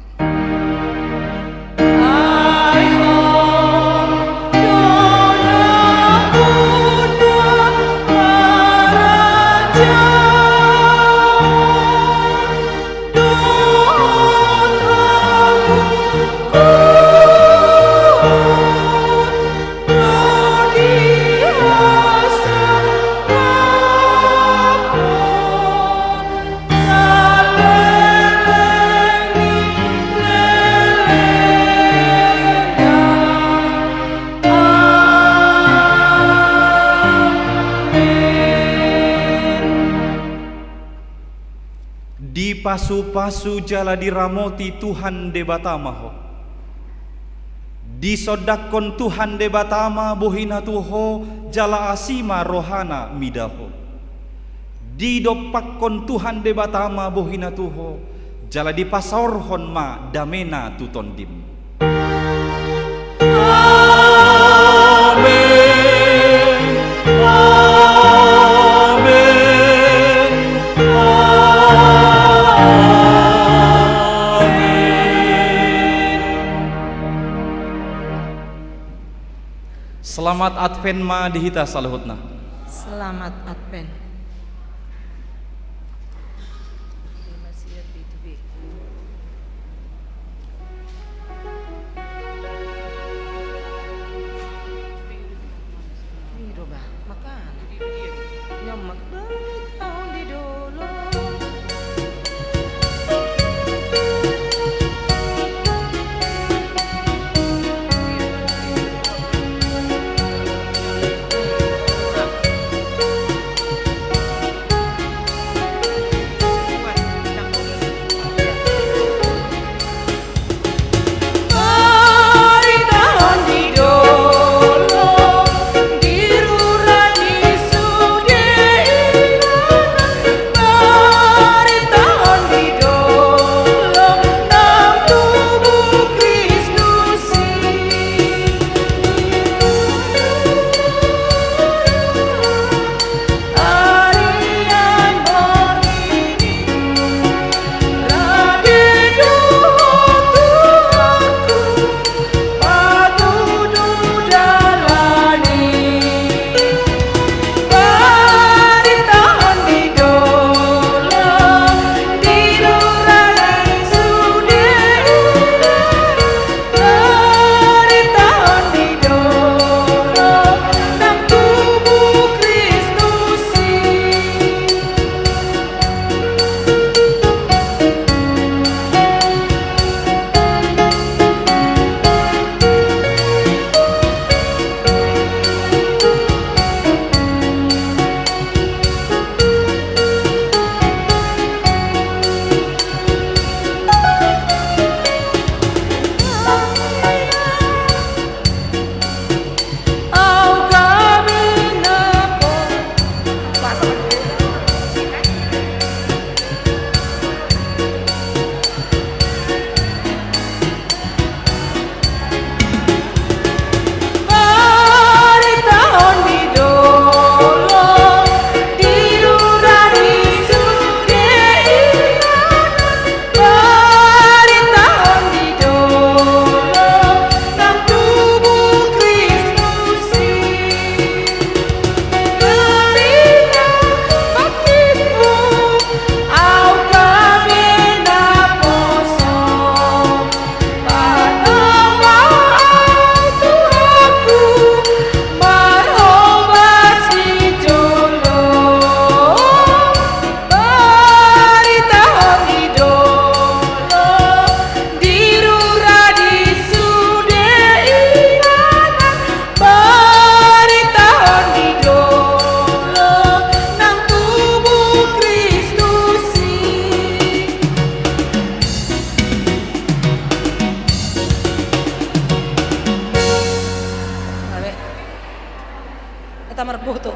[SPEAKER 4] Pasu-pasu jala diramoti Tuhan debatamaho, disodakon Tuhan debatama bohina tuho jala asima rohana midaho, didopakon Tuhan debatama bohina tuho jala dipasorhon ma damena tutondim. Selamat Advent ma dihita saluhutna.
[SPEAKER 2] Selamat Advent. mata merputu.